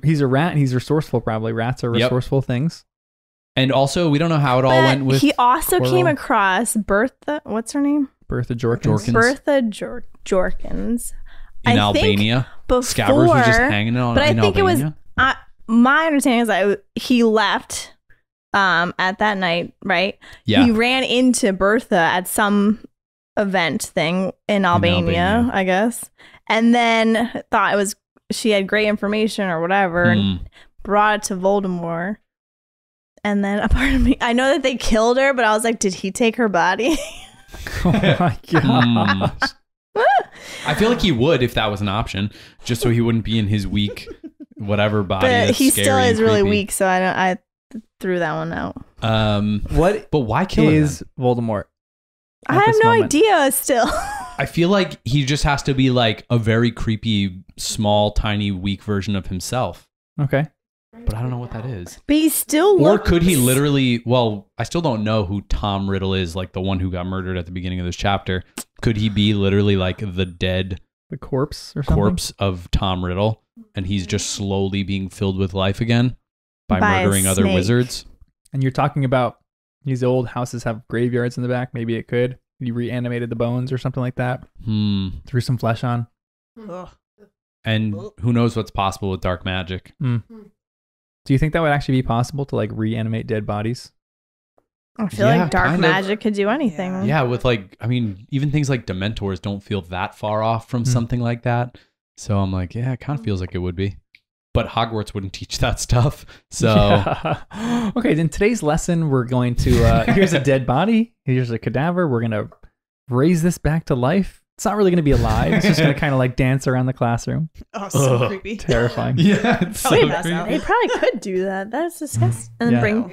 He's a rat, and he's resourceful, probably. Rats are resourceful things. And also, we don't know how it all But went with he also Quirrell. came across Bertha. What's her name? Bertha Jorkins. Jorkins. Bertha Jorkins. in I think Albania. Before, Scabbers was just hanging on but I in think Albania. it was. My understanding is that he left at that night, right? Yeah. He ran into Bertha at some event thing in Albania, I guess, and then thought she had great information or whatever, and brought it to Voldemort. And then a part of me, I know that they killed her, but I was like, did he take her body? Oh my gosh. I feel like he would if that was an option, just so he wouldn't be in his weak whatever body. But that's he scary still and is really creepy. weak, so I threw that one out. What But why kill him? is Voldemort? I at have this no moment? idea still. I feel like he just has to be like a very creepy, small, tiny, weak version of himself. Okay. But I don't know what that is. But he still Or looks... could he literally, well, I still don't know who Tom Riddle is, like the one who got murdered at the beginning of this chapter. Could he be literally like the dead The corpse or something? corpse of Tom Riddle, and he's just slowly being filled with life again by By a murdering other snake. wizards? And you're talking about these old houses have graveyards in the back. Maybe it could. You reanimated the bones or something like that. Threw some flesh on. Ugh. And who knows what's possible with dark magic? Do you think that would actually be possible to like reanimate dead bodies? I feel Yeah, like dark kind of. magic could do anything. Yeah, with like, I mean, even things like Dementors don't feel that far off from something like that. So I'm like, yeah, it kind of feels like it would be. But Hogwarts wouldn't teach that stuff. So Yeah. Okay, in today's lesson, we're going to here's a dead body, here's a cadaver. We're gonna raise this back to life. It's not really gonna be alive. It's just gonna kind of like dance around the classroom. Oh, so creepy. Terrifying. yeah, it's so Wait, creepy. they probably could do that. That's disgusting. And Yeah. bring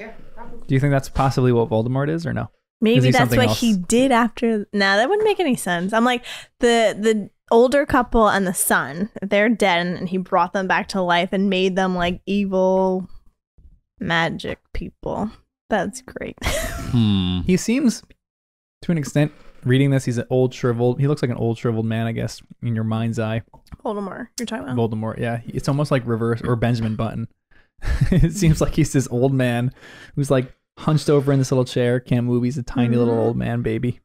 Do you think that's possibly what Voldemort is, or no? Is maybe he that's something what else? he did after. Nah, that wouldn't make any sense. I'm like the older couple and the son. They're dead, and he brought them back to life and made them like evil magic people. That's great. He seems, to an extent, reading this, he's an old shriveled. He looks like an old shriveled man, I guess, in your mind's eye. Voldemort, you're talking about. Voldemort, yeah. It's almost like reverse or Benjamin Button. It seems like he's this old man who's like hunched over in this little chair, can't move. He's a tiny little old man baby.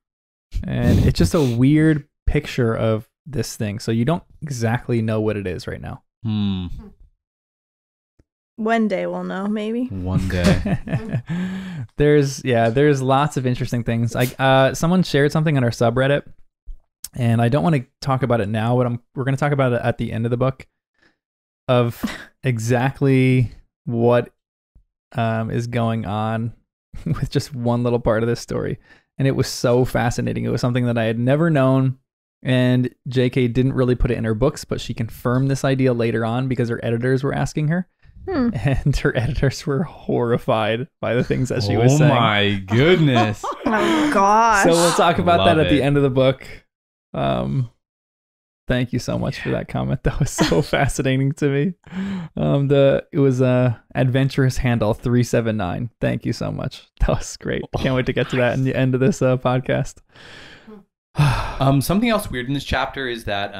And it's just a weird picture of this thing. So you don't exactly know what it is right now. One day we'll know, maybe. One day. There's lots of interesting things. Someone shared something on our subreddit, and I don't want to talk about it now, but we're going to talk about it at the end of the book of exactly what is going on with just one little part of this story. And it was so fascinating. It was something that I had never known, and JK didn't really put it in her books, but she confirmed this idea later on because her editors were asking her. And her editors were horrified by the things that she was saying. Oh my goodness. Oh gosh. So we'll talk about Love that at the it. end of the book. Thank you so much for that comment. That was so fascinating to me. It was Adventurous Handle 379. Thank you so much. That was great. Can't wait to get to that in the end of this podcast. Something else weird in this chapter is that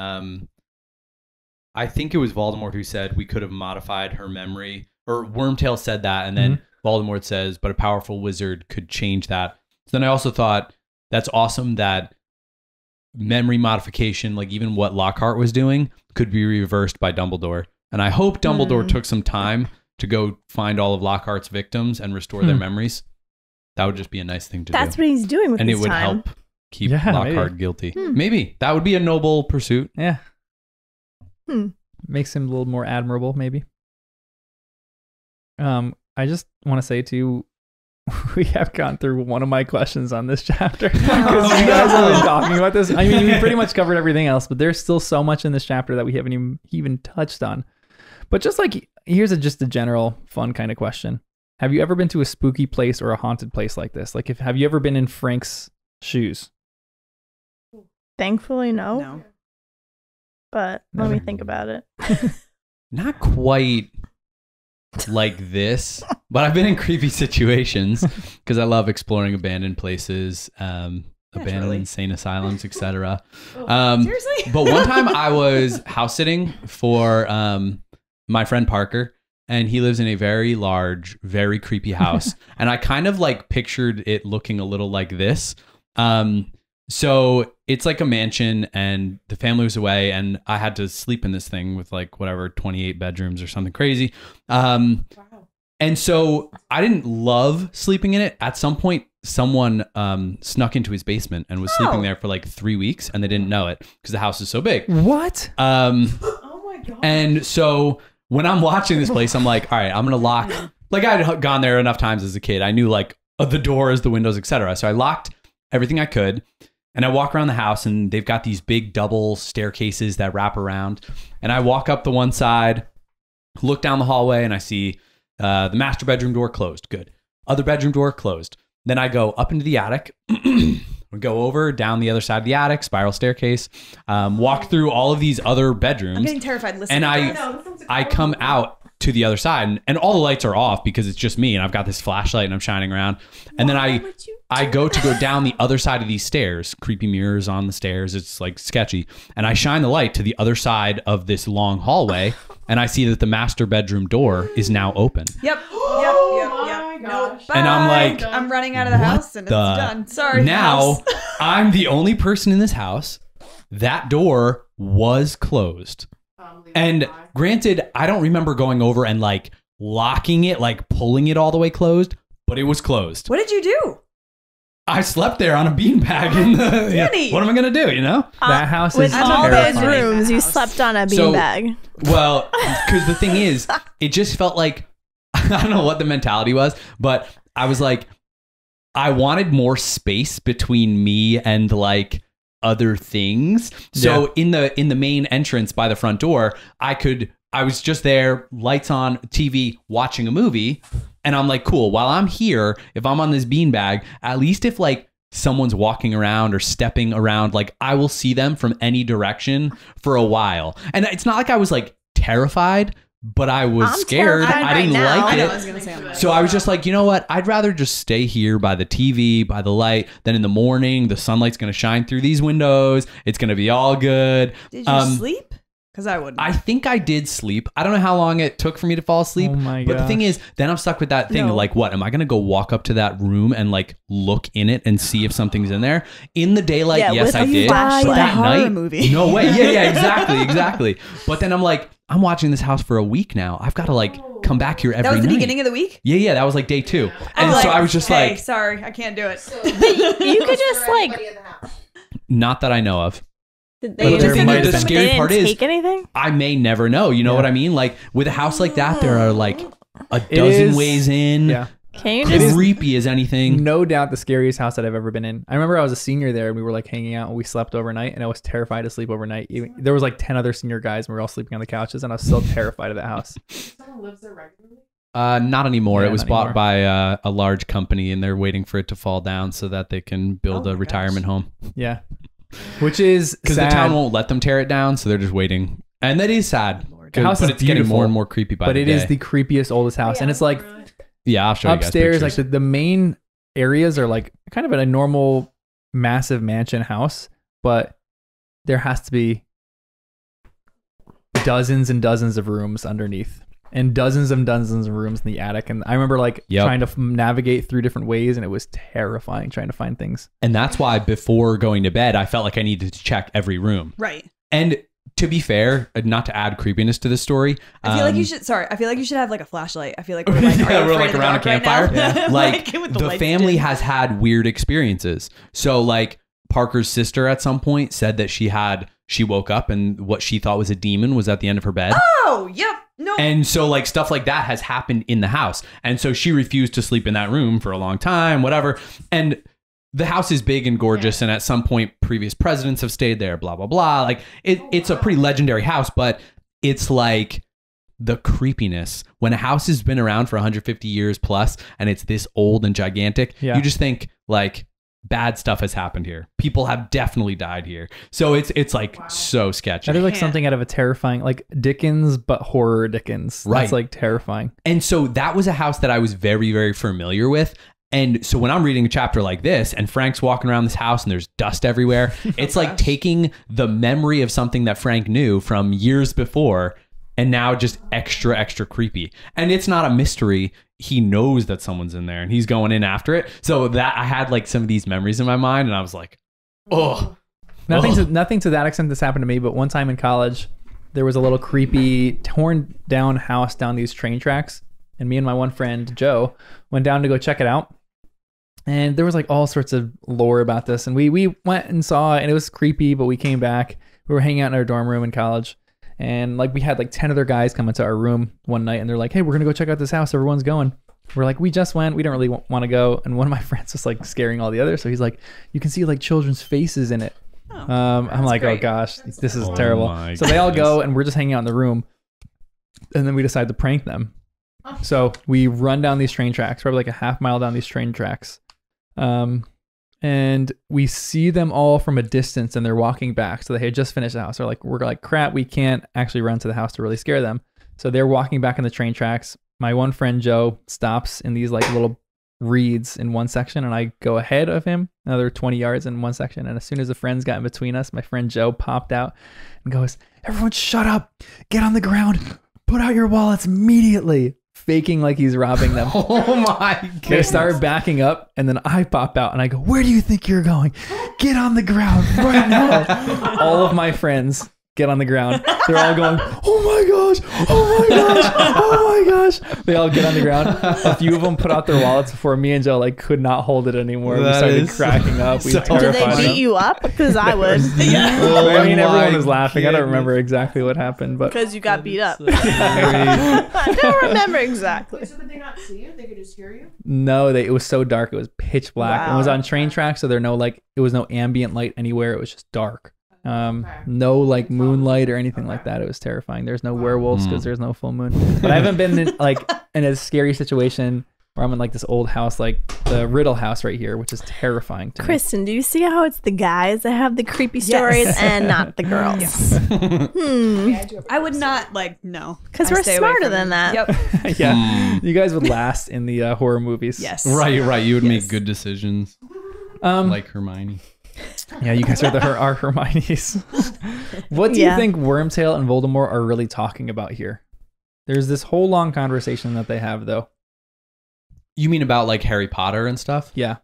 I think it was Voldemort who said we could have modified her memory, or Wormtail said that, and then Voldemort says, but a powerful wizard could change that. So then I also thought that's awesome that memory modification, like even what Lockhart was doing, could be reversed by Dumbledore. And I hope Dumbledore took some time to go find all of Lockhart's victims and restore their memories. That would just be a nice thing to That's do. what he's doing with And his it would time. help keep Yeah, Lockhart guilty. Maybe. That would be a noble pursuit. Yeah. Makes him a little more admirable, maybe. I just want to say too, we have gone through one of my questions on this chapter because you guys have been talking about this. I mean, we pretty much covered everything else, but there's still so much in this chapter that we haven't even touched on. But just like, here's just a general fun kind of question. Have you ever been to a spooky place or a haunted place like this? Like, have you ever been in Frank's shoes? Thankfully, no. No. But let me think about it. Not quite like this, but I've been in creepy situations because I love exploring abandoned places, abandoned insane asylums, etc. Seriously? But one time I was house sitting for my friend Parker, and he lives in a very large, very creepy house. And I kind of like pictured it looking a little like this. So it's like a mansion, and the family was away, and I had to sleep in this thing with like whatever 28 bedrooms or something crazy. And so I didn't love sleeping in it. At some point, someone snuck into his basement and was sleeping there for like 3 weeks, and they didn't know it because the house is so big. What? Oh my god. And so when I'm watching this place, I'm like, all right, I'm gonna lock. Like I had gone there enough times as a kid. I knew like the doors, the windows, etc. So I locked everything I could. And I walk around the house, and they've got these big double staircases that wrap around. And I walk up the one side, look down the hallway, and I see the master bedroom door closed. Good. Other bedroom door closed. Then I go up into the attic, go over down the other side of the attic, spiral staircase, walk through all of these other bedrooms. I'm getting terrified listening. And I come out to the other side, and all the lights are off because it's just me, and I've got this flashlight, and I'm shining around. And then I go down the other side of these stairs, creepy mirrors on the stairs. It's like sketchy. And I shine the light to the other side of this long hallway, and I see that the master bedroom door is now open. Yep. No. And I'm like, I'm running out of the house, and it's done. Sorry. Now house. I'm the only person in this house. That door was closed. And granted, I don't remember going over and like locking it, like pulling it all the way closed, but it was closed. What did you do? I slept there on a beanbag. What am I gonna do? You know, that house with is all those terrifying. rooms. You slept on a beanbag. Well, because the thing is, it just felt like I don't know what the mentality was, but I was like, I wanted more space between me and like other things. So in the main entrance by the front door, I was just there, lights on, TV, watching a movie. And I'm like, cool, while I'm here, if I'm on this beanbag, at least if like someone's walking around or stepping around, like I will see them from any direction for a while. And it's not like I was like terrified, but I was scared. I didn't like it. So I was just like, you know what? I'd rather just stay here by the TV, by the light. Then in the morning, the sunlight's going to shine through these windows. It's going to be all good. Did you sleep? Because I wouldn't. I think I did sleep. I don't know how long it took for me to fall asleep. Oh my but the thing is, then I'm stuck with that thing. Like, what? Am I going to go walk up to that room and like look in it and see if something's in there? In the daylight, yes, I did. But that night, no way. Yeah, exactly. But then I'm like, I'm watching this house for a week now. I've got to like come back here every night. That was the beginning of the week? Yeah, that was like day 2. And so I was just like, sorry, I can't do it. You could just like, not that I know of. The scary part is, take anything? I may never know. You know what I mean? Like with a house like that, there are like a dozen ways in. Yeah. Creepy as anything. No doubt the scariest house that I've ever been in. I remember I was a senior there and we were like hanging out and we slept overnight and I was terrified to sleep overnight. There was like 10 other senior guys and we were all sleeping on the couches and I was still terrified of that house. Someone lives there regularly? Not anymore. Yeah, it was bought by a large company and they're waiting for it to fall down so that they can build a retirement home. Yeah. Which is because the town won't let them tear it down, so they're just waiting. And that is sad. The house but is it's getting more and more creepy by the day. But it is the creepiest, oldest house. And it's like I'll show upstairs, you guys like the main areas are like kind of a normal, massive mansion house, but there has to be dozens and dozens of rooms underneath. And dozens and dozens of rooms in the attic. And I remember like trying to navigate through different ways and it was terrifying trying to find things. And that's why before going to bed, I felt like I needed to check every room. Right. And to be fair, not to add creepiness to this story. I feel like you should, I feel like you should have like a flashlight. I feel like we're like, we're like around a campfire. Right like the family has had weird experiences. So like Parker's sister at some point said that she woke up and what she thought was a demon was at the end of her bed. Oh, yep. No. And so like stuff like that has happened in the house. And so she refused to sleep in that room for a long time, whatever. And the house is big and gorgeous. And at some point, previous presidents have stayed there, blah, blah, blah. Like it's a pretty legendary house, but it's like the creepiness. When a house has been around for 150 years plus and it's this old and gigantic, you just think like, bad stuff has happened here. People have definitely died here. So it's like so sketchy. That is like something out of a terrifying, like Dickens, but horror Dickens. Right. That's like terrifying. And so that was a house that I was very, very familiar with. And so when I'm reading a chapter like this and Frank's walking around this house and there's dust everywhere, it's like taking the memory of something that Frank knew from years before and now just extra creepy. And it's not a mystery. He knows that someone's in there and he's going in after it. So that I had like some of these memories in my mind and I was like, oh. Nothing to that extent that's happened to me, but one time in college, there was a little creepy torn down house down these train tracks. And me and my one friend, Joe, went down to go check it out. And there was like all sorts of lore about this. And we went and saw it and it was creepy, but we came back. We were hanging out in our dorm room in college. And like we had like 10 other guys come into our room one night and they're like, hey, we're going to go check out this house. Everyone's going. We're like, we just went. We don't really want to go. And one of my friends was like scaring all the others. So he's like, you can see like children's faces in it. I'm like, great. Oh gosh, this is terrible. So they all go and we're just hanging out in the room. And then we decide to prank them. So we run down these train tracks, probably like a half mile down these train tracks. And we see them all from a distance and they're walking back. So they had just finished the house. We're like, crap, we can't actually run to the house to really scare them. So they're walking back in the train tracks. My one friend, Joe, stops in these like little reeds in one section and I go ahead of him, another 20 yards in one section. And as soon as the friends got in between us, my friend Joe popped out and goes, everyone shut up, get on the ground, put out your wallets immediately. Faking like he's robbing them. Oh my goodness. They start backing up and then I pop out and I go, where do you think you're going? Get on the ground right now. All of my friends get on the ground. They're all going, oh my gosh, oh my gosh, oh my gosh. They all get on the ground. A few of them put out their wallets before me and Joe like could not hold it anymore. We started cracking up. We Did they beat you up? Because I would. I mean, everyone was laughing. I don't remember exactly what happened, but because you got beat up. I don't remember exactly. So could they not see you? They could just hear you? no, it was so dark. It was pitch black. Wow. It was on train tracks, so it was no ambient light anywhere. It was just dark. No like moonlight or anything like that. It was terrifying. There's no werewolves because there's no full moon. But I haven't been in a scary situation where I'm in like this old house, like the Riddle House right here, which is terrifying to me. Kristen, do you see how it's the guys that have the creepy stories and not the girls? Yes. I would not no. Because we're smarter than that. Yep. Yeah, you guys would last in the horror movies. Yes. Right. You would make good decisions. Like Hermione. Yeah, you guys are our Hermiones. What do you think Wormtail and Voldemort are really talking about here? There's this whole long conversation that they have, though. You mean about like Harry Potter and stuff? Yeah.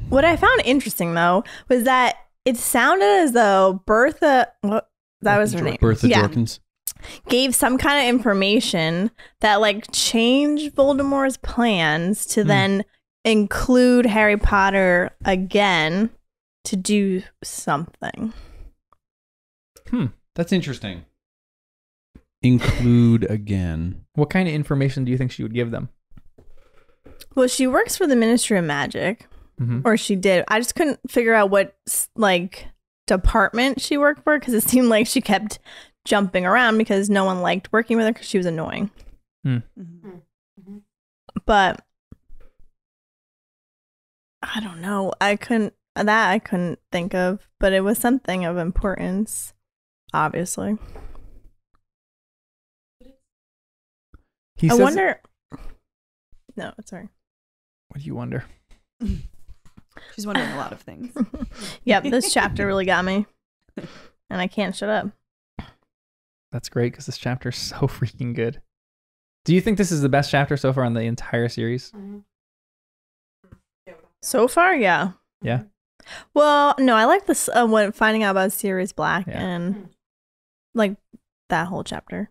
What I found interesting, though, was that it sounded as though Bertha, was her name. Bertha Jorkins. Gave some kind of information that like changed Voldemort's plans to then include Harry Potter again to do something. That's interesting. Include again. What kind of information do you think she would give them? Well, she works for the Ministry of Magic, or she did. I just couldn't figure out what like department she worked for because it seemed like she kept jumping around because no one liked working with her because she was annoying. But I don't know. I couldn't think of, but it was something of importance, obviously. I wonder. No, sorry. What do you wonder? She's wondering a lot of things. Yep, this chapter really got me, and I can't shut up. That's great because this chapter is so freaking good. Do you think this is the best chapter so far in the entire series? So far, yeah. Yeah. Well, no, I like this when finding out about Sirius Black and like that whole chapter.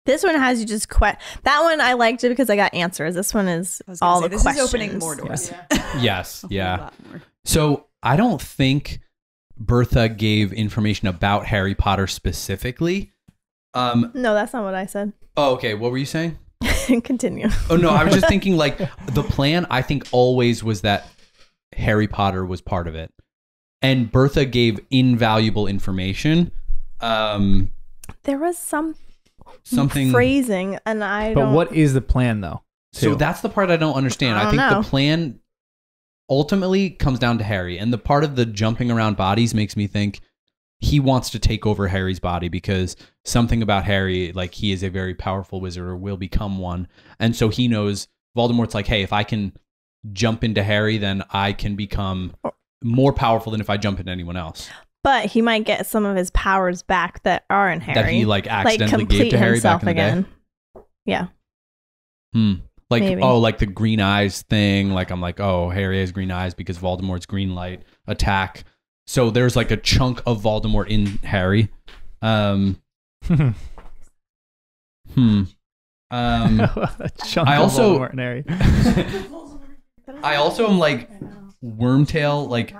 This one has you just that one I liked it because I got answers. This one is all the questions. This is opening more doors. Yes, yeah. So I don't think Bertha gave information about Harry Potter specifically. No, that's not what I said. Oh, okay. What were you saying? Continue. Oh no, I was just thinking like the plan I think always was that Harry Potter was part of it. And Bertha gave invaluable information. There was something phrasing and But what is the plan though? So that's the part I don't understand. I think the plan ultimately comes down to Harry, and the part of the jumping around bodies makes me think he wants to take over Harry's body because something about Harry, like he is a very powerful wizard or will become one. And so he knows Voldemort's like, hey, if I can jump into Harry, then I can become more powerful than if I jump into anyone else. But he might get some of his powers back that are in Harry. That he like accidentally gave to Harry back in the day. Yeah. Like, maybe. like the green eyes thing. Like, I'm like, oh, Harry has green eyes because Voldemort's green light attack. So there's like a chunk of Voldemort in Harry. A chunk I of also, Voldemort in Harry. I also am like, Wormtail, like,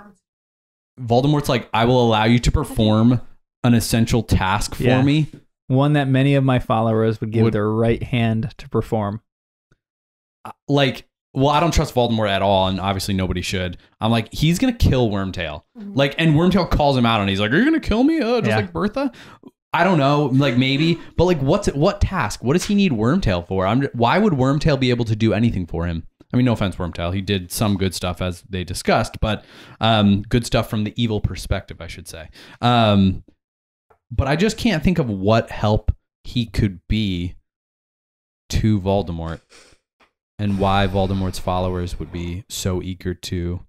Voldemort's like, I will allow you to perform an essential task for me. One that many of my followers would give their right hand to perform. Like, well, I don't trust Voldemort at all, and obviously nobody should. I'm like, he's gonna kill Wormtail. Like, and Wormtail calls him out, and he's like, "Are you gonna kill me?" Just like Bertha. I don't know, like maybe, but like, what task? What does he need Wormtail for? Why would Wormtail be able to do anything for him? I mean, no offense, Wormtail. He did some good stuff as they discussed, but good stuff from the evil perspective, I should say. But I just can't think of what help he could be to Voldemort. And why Voldemort's followers would be so eager to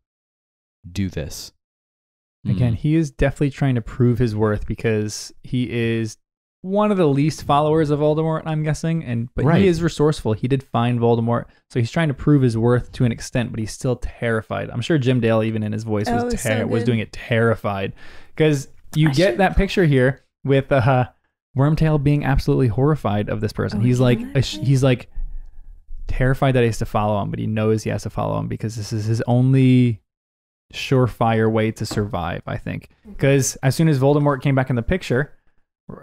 do this. Again, he is definitely trying to prove his worth because he is one of the least followers of Voldemort, I'm guessing. But he is resourceful. He did find Voldemort. So he's trying to prove his worth to an extent, but he's still terrified. I'm sure Jim Dale, even in his voice, was doing it terrified. because you get that picture here with Wormtail being absolutely horrified of this person. He's like terrified that he has to follow him, but he knows he has to follow him because this is his only surefire way to survive, I think. Because as soon as Voldemort came back in the picture,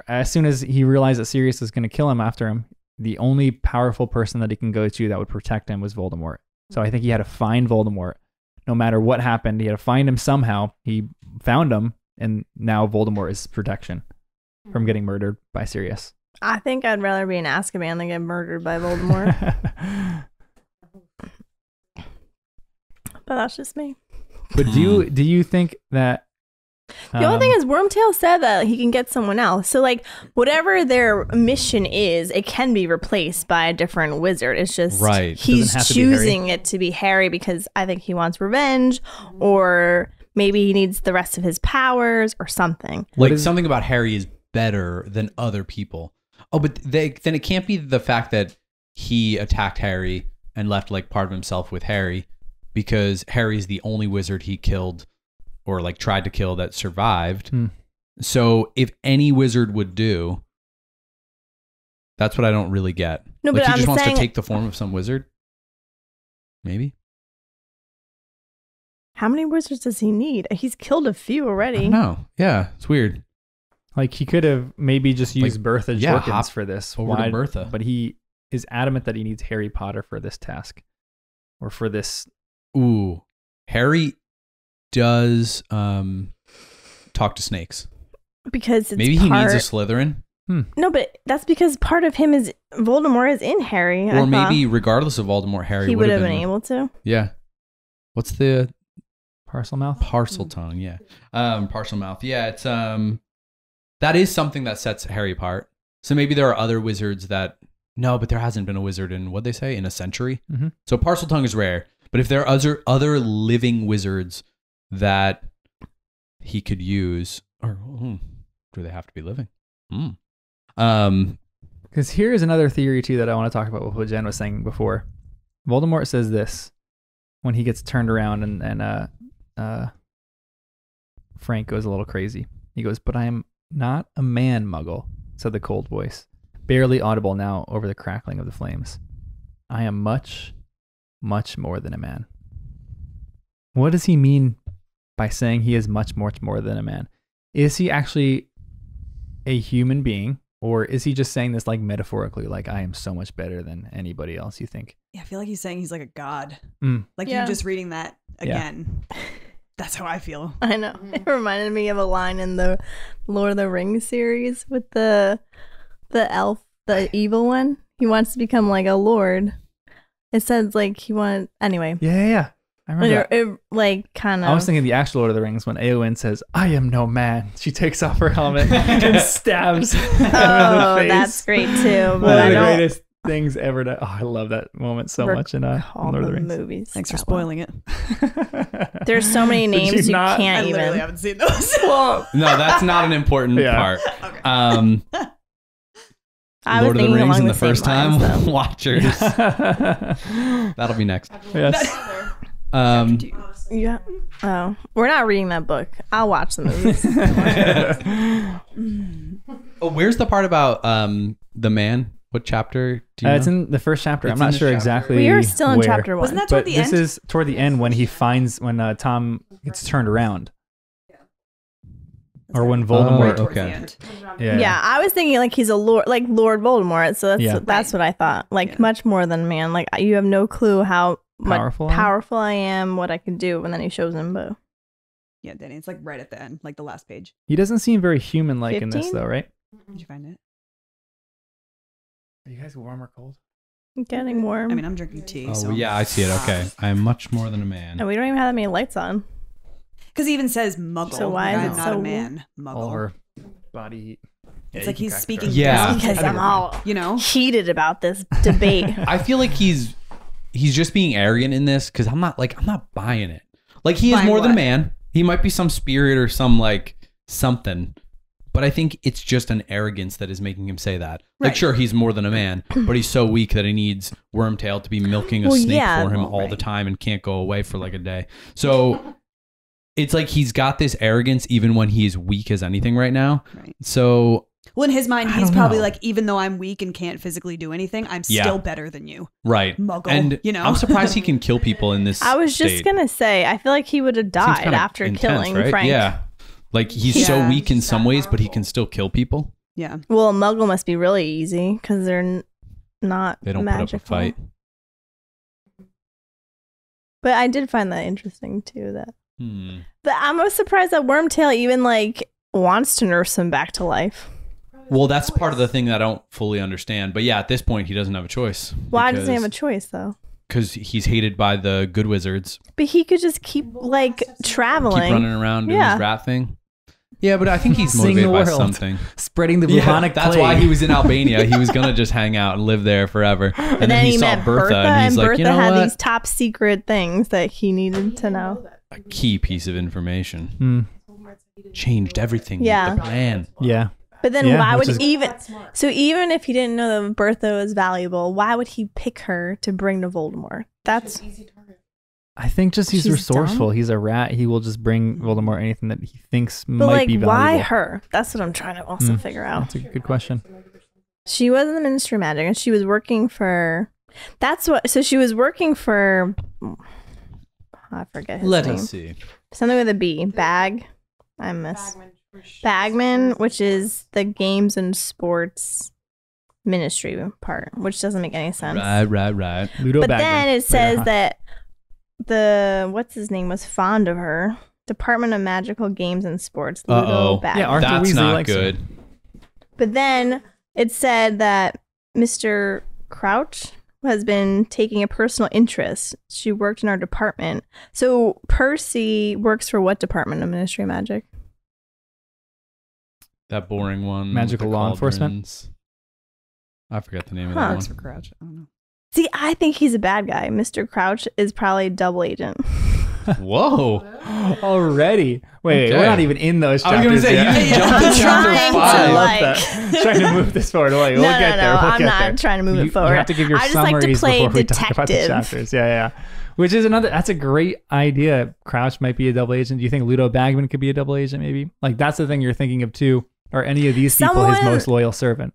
as soon as he realized that Sirius was going to kill him after him, the only powerful person that he can go to that would protect him was Voldemort. So I think he had to find Voldemort. No matter what happened, he had to find him somehow. He found him, and now Voldemort is protection from getting murdered by Sirius. I think I'd rather be an Azkaban than get murdered by Voldemort. But that's just me. But do you think that the only thing is Wormtail said that he can get someone else. So like whatever their mission is, it can be replaced by a different wizard. It's just he's choosing it to be Harry because I think he wants revenge, or maybe he needs the rest of his powers or something. Like something about Harry is better than other people. Oh, but then it can't be the fact that he attacked Harry and left like part of himself with Harry, because Harry's the only wizard he killed or like tried to kill that survived. So if any wizard would do, that's what I don't really get. No, like but he just wants to saying, take the form of some wizard. Maybe. How many wizards does he need? He's killed a few already. No, yeah, it's weird. Like he could have maybe just used Like, Bertha Jorkins for this. Over to Bertha. But he is adamant that he needs Harry Potter for this task, or for this. Ooh, Harry does talk to snakes. Because it's maybe he needs a Slytherin. No, but that's because part of him is Voldemort is in Harry. Or maybe regardless of Voldemort, Harry he would have been able to. Yeah. What's the Parselmouth? Parseltongue, yeah. Parselmouth. Yeah, it's that is something that sets Harry apart. So maybe there are other wizards that but there hasn't been a wizard in what'd they say? In a century. Mm-hmm. So Parseltongue is rare. But if there are other living wizards that he could use, or do they have to be living? Because here is another theory too that I want to talk about with what Jen was saying before. Voldemort says this when he gets turned around, and Frank goes a little crazy. He goes, "But I am not a man, Muggle," said the cold voice, barely audible now over the crackling of the flames. "I am much, much more than a man." What does he mean by saying he is much, much more than a man? Is he actually a human being, or is he just saying this like metaphorically, like I am so much better than anybody else, you think? Yeah, I feel like he's saying he's like a god. Like Yeah. you just reading that again. That's how I feel. I know. It reminded me of a line in the Lord of the Rings series with the elf, the evil one. He wants to become like a lord. It says like he wanted anyway. Yeah. I remember that. It like kind of. I was thinking the actual Lord of the Rings when Eowyn says, "I am no man." She takes off her helmet and stabs him in the face. That's great too. But One I of the don't greatest things ever to. Oh, I love that moment so much in Lord of the Rings. movies. Thanks for spoiling it. There's so many Did names you not? can't I literally even. haven't seen those. No, that's not an important part. Okay. I Lord was of the thinking Rings along in the the same first time lines, though. watchers. That'll be next. Yes. Yeah. Oh, we're not reading that book. I'll watch the movies. Where's the part about the man? What chapter do you know? It's in the first chapter. It's I'm not in the sure chapter. exactly. We are still in where, chapter 1. Wasn't that toward But the this end? is toward the end when he finds when Tom gets turned around, or when Voldemort. Oh, Towards the okay. end. Yeah, I was thinking like he's a lord, like Lord Voldemort. So that's what I thought. Like Yeah. much more than man. Like you have no clue how Powerful. powerful I am, what I can do, and then he shows him. But Yeah, Danny, it's like right at the end, like the last page. He doesn't seem very human-like in this, 15? though, right? Did you find it? Are you guys warm or cold? I'm getting warm. I mean, I'm drinking tea. Oh, so yeah, I see it. Okay. I am much more than a man. and we don't even have that many lights on. Because he even says muggle. So why like, is I'm it not so a man. Muggle. All her body heat. It's Yeah, like you he's can speaking. crack it. Yeah. Because I'm all You know? heated about this debate. I feel like he's just being arrogant in this because I'm not buying it. Like he is Buying more than a what? man. He might be some spirit or some like something. But I think it's just an arrogance that is making him say that. Like, Right. sure, he's more than a man, but he's so weak that he needs Wormtail to be milking a Well, snake yeah, for him well, all the time and can't go away for like a day. So it's like he's got this arrogance even when he is weak as anything right now. Right. So Well, in his mind, I he's don't probably know. like, even though I'm weak and can't physically do anything, I'm still better than you. right, Muggle, and you know? I'm surprised he can kill people in this. I was just state. gonna say, I feel like he would have Seems died kinda after intense, killing right? Frank. Yeah, like he's so Yeah. weak in some ways, but he can still kill people. Yeah. Well, a Muggle must be really easy because they're not They don't magical. put up a fight. But I did find that interesting too. That Hmm. but I'm surprised that Wormtail even like wants to nurse him back to life. Well, that's part of the thing that I don't fully understand. But yeah, at this point, he doesn't have a choice. Why doesn't he have a choice though? Because he's hated by the good wizards. But he could just keep like traveling. Keep running around doing Yeah. his rat thing. Yeah, but I think he's Seeing the motivated by world. something. Spreading the Yeah, bubonic that's plague. why he was in Albania. He was gonna just hang out and live there forever. And then he saw met Bertha, and and he's like, Bertha you know had what? these top secret things that he needed to know. A key piece of information. Hmm. Changed everything. Yeah. The plan. Yeah. But then Yeah, why which would is- even even if he didn't know that Bertha was valuable, why would he pick her to bring to Voldemort? That's I think just he's She's resourceful. dumb. He's a rat. He will just bring Voldemort anything that he thinks but might like be valuable. why her? That's what I'm trying to also figure out. That's a good question. She was in the Ministry of Magic and she was working for so she was working for I forget his Let name. us see. Something with a B. I miss Bagman, which is the games and sports ministry part, which doesn't make any sense. Right. Ludo But Bagman. then it says Right, that the what's his name was fond of her. Department of Magical Games and Sports. Ludo Uh-oh. Bagman. Yeah, Arthur That's Weasley not likes good. But then it said that Mr. Crouch has been taking a personal interest. She worked in our department. So Percy works for what department of Ministry of Magic? That boring one. Magical with the law enforcement? cauldrons. I forget the name of Huh. that Works one. for Crouch. I don't know. See, I think he's a bad guy. Mr. Crouch is probably a double agent. Whoa. Already. Wait, Okay. we're not even in those I was chapters gonna say, yet. you just jumped to I'm chapter trying to, 5. I love like- that. Trying to move this forward. Wait, we'll No, get there. We'll I'm get not there. trying to move You- it forward. You have to give your I just like to summaries play before we talk about the detective. chapters. Yeah. Which is that's a great idea. Crouch might be a double agent. Do you think Ludo Bagman could be a double agent maybe? Like that's the thing you're thinking of too. Are any of these people his Someone- most loyal servant?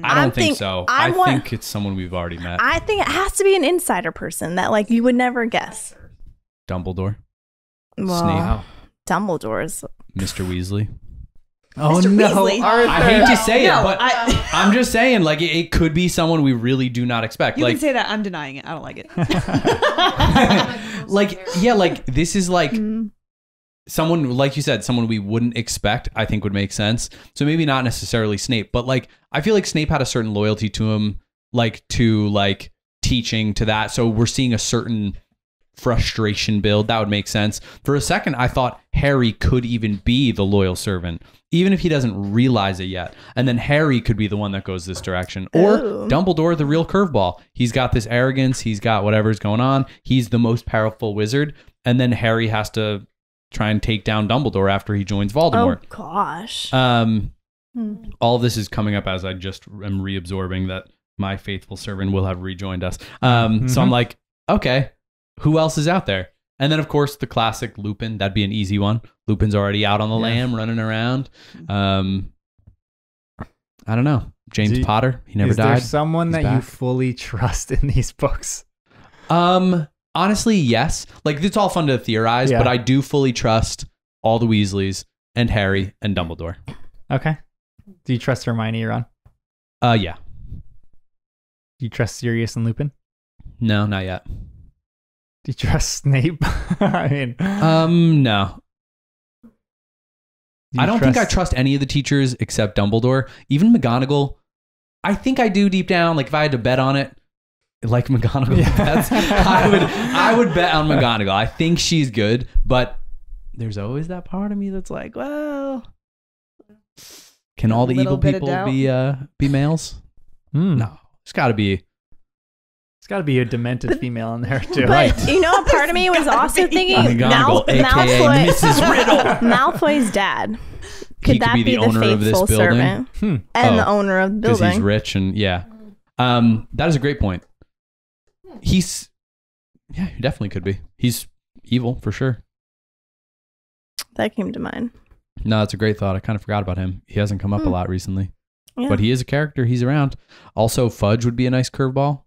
I don't think so. I I want- think it's someone we've already met. I think it has to be an insider person that like you would never guess. Dumbledore. Well, Dumbledore's. Mr. Weasley. Oh Mr. no, Weasley. Arthur. I hate to say No, it, but I'm just saying, like, it could be someone we really do not expect. You Like, can say that. I'm denying it. I don't like it. like this is like Mm. someone, like you said, someone we wouldn't expect. I think would make sense. So maybe not necessarily Snape, but like I feel like Snape had a certain loyalty to him, like to like teaching to that. So we're seeing a certain frustration build. That would make sense. For a second, I thought Harry could even be the loyal servant, even if he doesn't realize it yet. And then Harry could be the one that goes this direction. Or Ooh. Dumbledore, the real curveball. He's got this arrogance. He's got whatever's going on. He's the most powerful wizard. And then Harry has to try and take down Dumbledore after he joins Voldemort. Oh gosh. All of this is coming up as I just am reabsorbing that my faithful servant will have rejoined us. So I'm like, okay, who else is out there? And then, of course, the classic Lupin. That'd be an easy one. Lupin's already out on the lam, running around. I don't know. James Potter. He never Is there died. someone He's that you back. fully trust in these books? Honestly, yes. Like, it's all fun to theorize, Yeah. but I do fully trust all the Weasleys and Harry and Dumbledore. Okay. Do you trust Hermione, Ron? Yeah. Do you trust Sirius and Lupin? No, not yet. Do you trust Snape? I mean, No. I don't think I trust any of the teachers except Dumbledore. Even McGonagall, I think I do deep down. Like if I had to bet on it, like McGonagall bets, I would bet on McGonagall. I think she's good, but there's always that part of me that's like, well, can all the Little evil bit of people be males? No, it's got to be. It's got to be a demented female in there too. But you know, a part of me was also thinking McGonagall, aka Malfoy. Mrs. Riddle. Malfoy's dad. Could He that could be be the the owner of this faithful building. servant and the owner of the Because building? he's rich and yeah. That is a great point. He definitely could be. He's evil for sure. that came to mind. No, that's a great thought. I kind of forgot about him. He hasn't come up a lot recently. Yeah. But he is a character. He's around. Also, Fudge would be a nice curveball.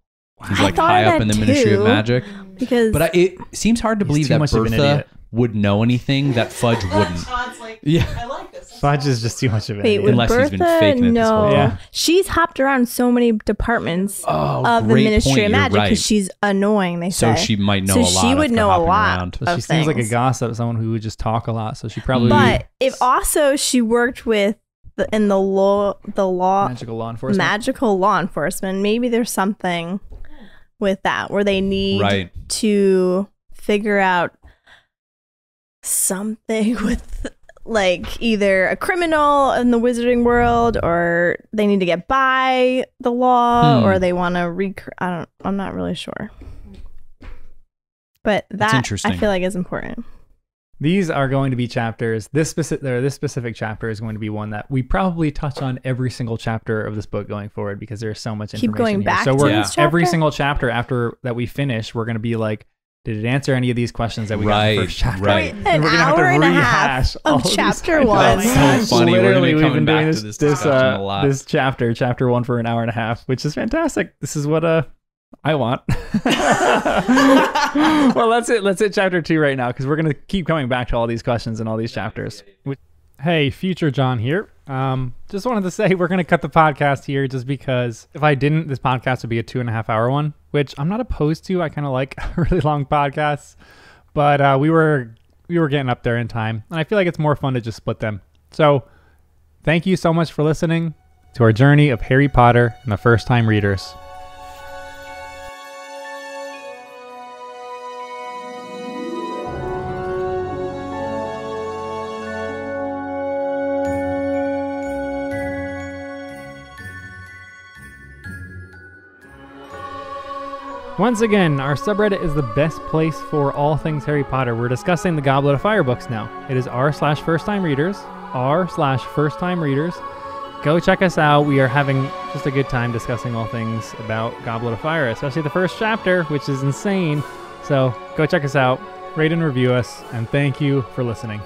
He's I like thought high of up that in the Ministry of too, Magic. Because It seems hard to believe too that much of an Bertha idiot. would know anything that Fudge wouldn't. Todd's like, Yeah. I like this. Fudge is just too much of an wait, idiot. would Unless he's been Bertha faking it this whole know? time. Yeah. She's hopped around so many departments Oh, of the great Ministry point. of You're Magic because right. she's annoying. They So say she might know So a lot. she would after know a hopping lot. around. But she of seems like a things. gossip, someone who would just talk a lot. So she probably But if also she worked with in the law, magical law enforcement. magical law enforcement, maybe there's something with that where they need Right. to figure out something with like either a criminal in the wizarding world or they need to get by the law or they want to I'm not really sure. But That's that interesting. I feel like is important. These are going to be chapters. This specific chapter is going to be one that we probably touch on every single chapter of this book going forward because there's so much information. Keep going here. back So to we're this every chapter? single chapter after that we finish, we're going to be like, did it answer any of these questions that we got in the first chapter? Right. And An we're gonna have to hour and a rehash half all of these- chapter I know. one. That's so funny. We're gonna be Literally, we've coming been back doing to this discussion a lot. this chapter one for an hour and a half, which is fantastic. This is what I want. Well, let's hit chapter 2 right now because we're gonna keep coming back to all these questions and all these chapters. Hey, future John here. Just wanted to say we're gonna cut the podcast here just because if I didn't, this podcast would be a 2.5 hour one, which I'm not opposed to. I kind of like really long podcasts, but we were getting up there in time, and I feel like it's more fun to just split them. So, thank you so much for listening to our journey of Harry Potter and the first time readers. Once again, our subreddit is the best place for all things Harry Potter. We're discussing the Goblet of Fire books now. It is r/first-time readers, r/first-time readers. Go check us out. We are having just a good time discussing all things about Goblet of Fire, especially the first chapter, which is insane. So go check us out, rate and review us, and thank you for listening.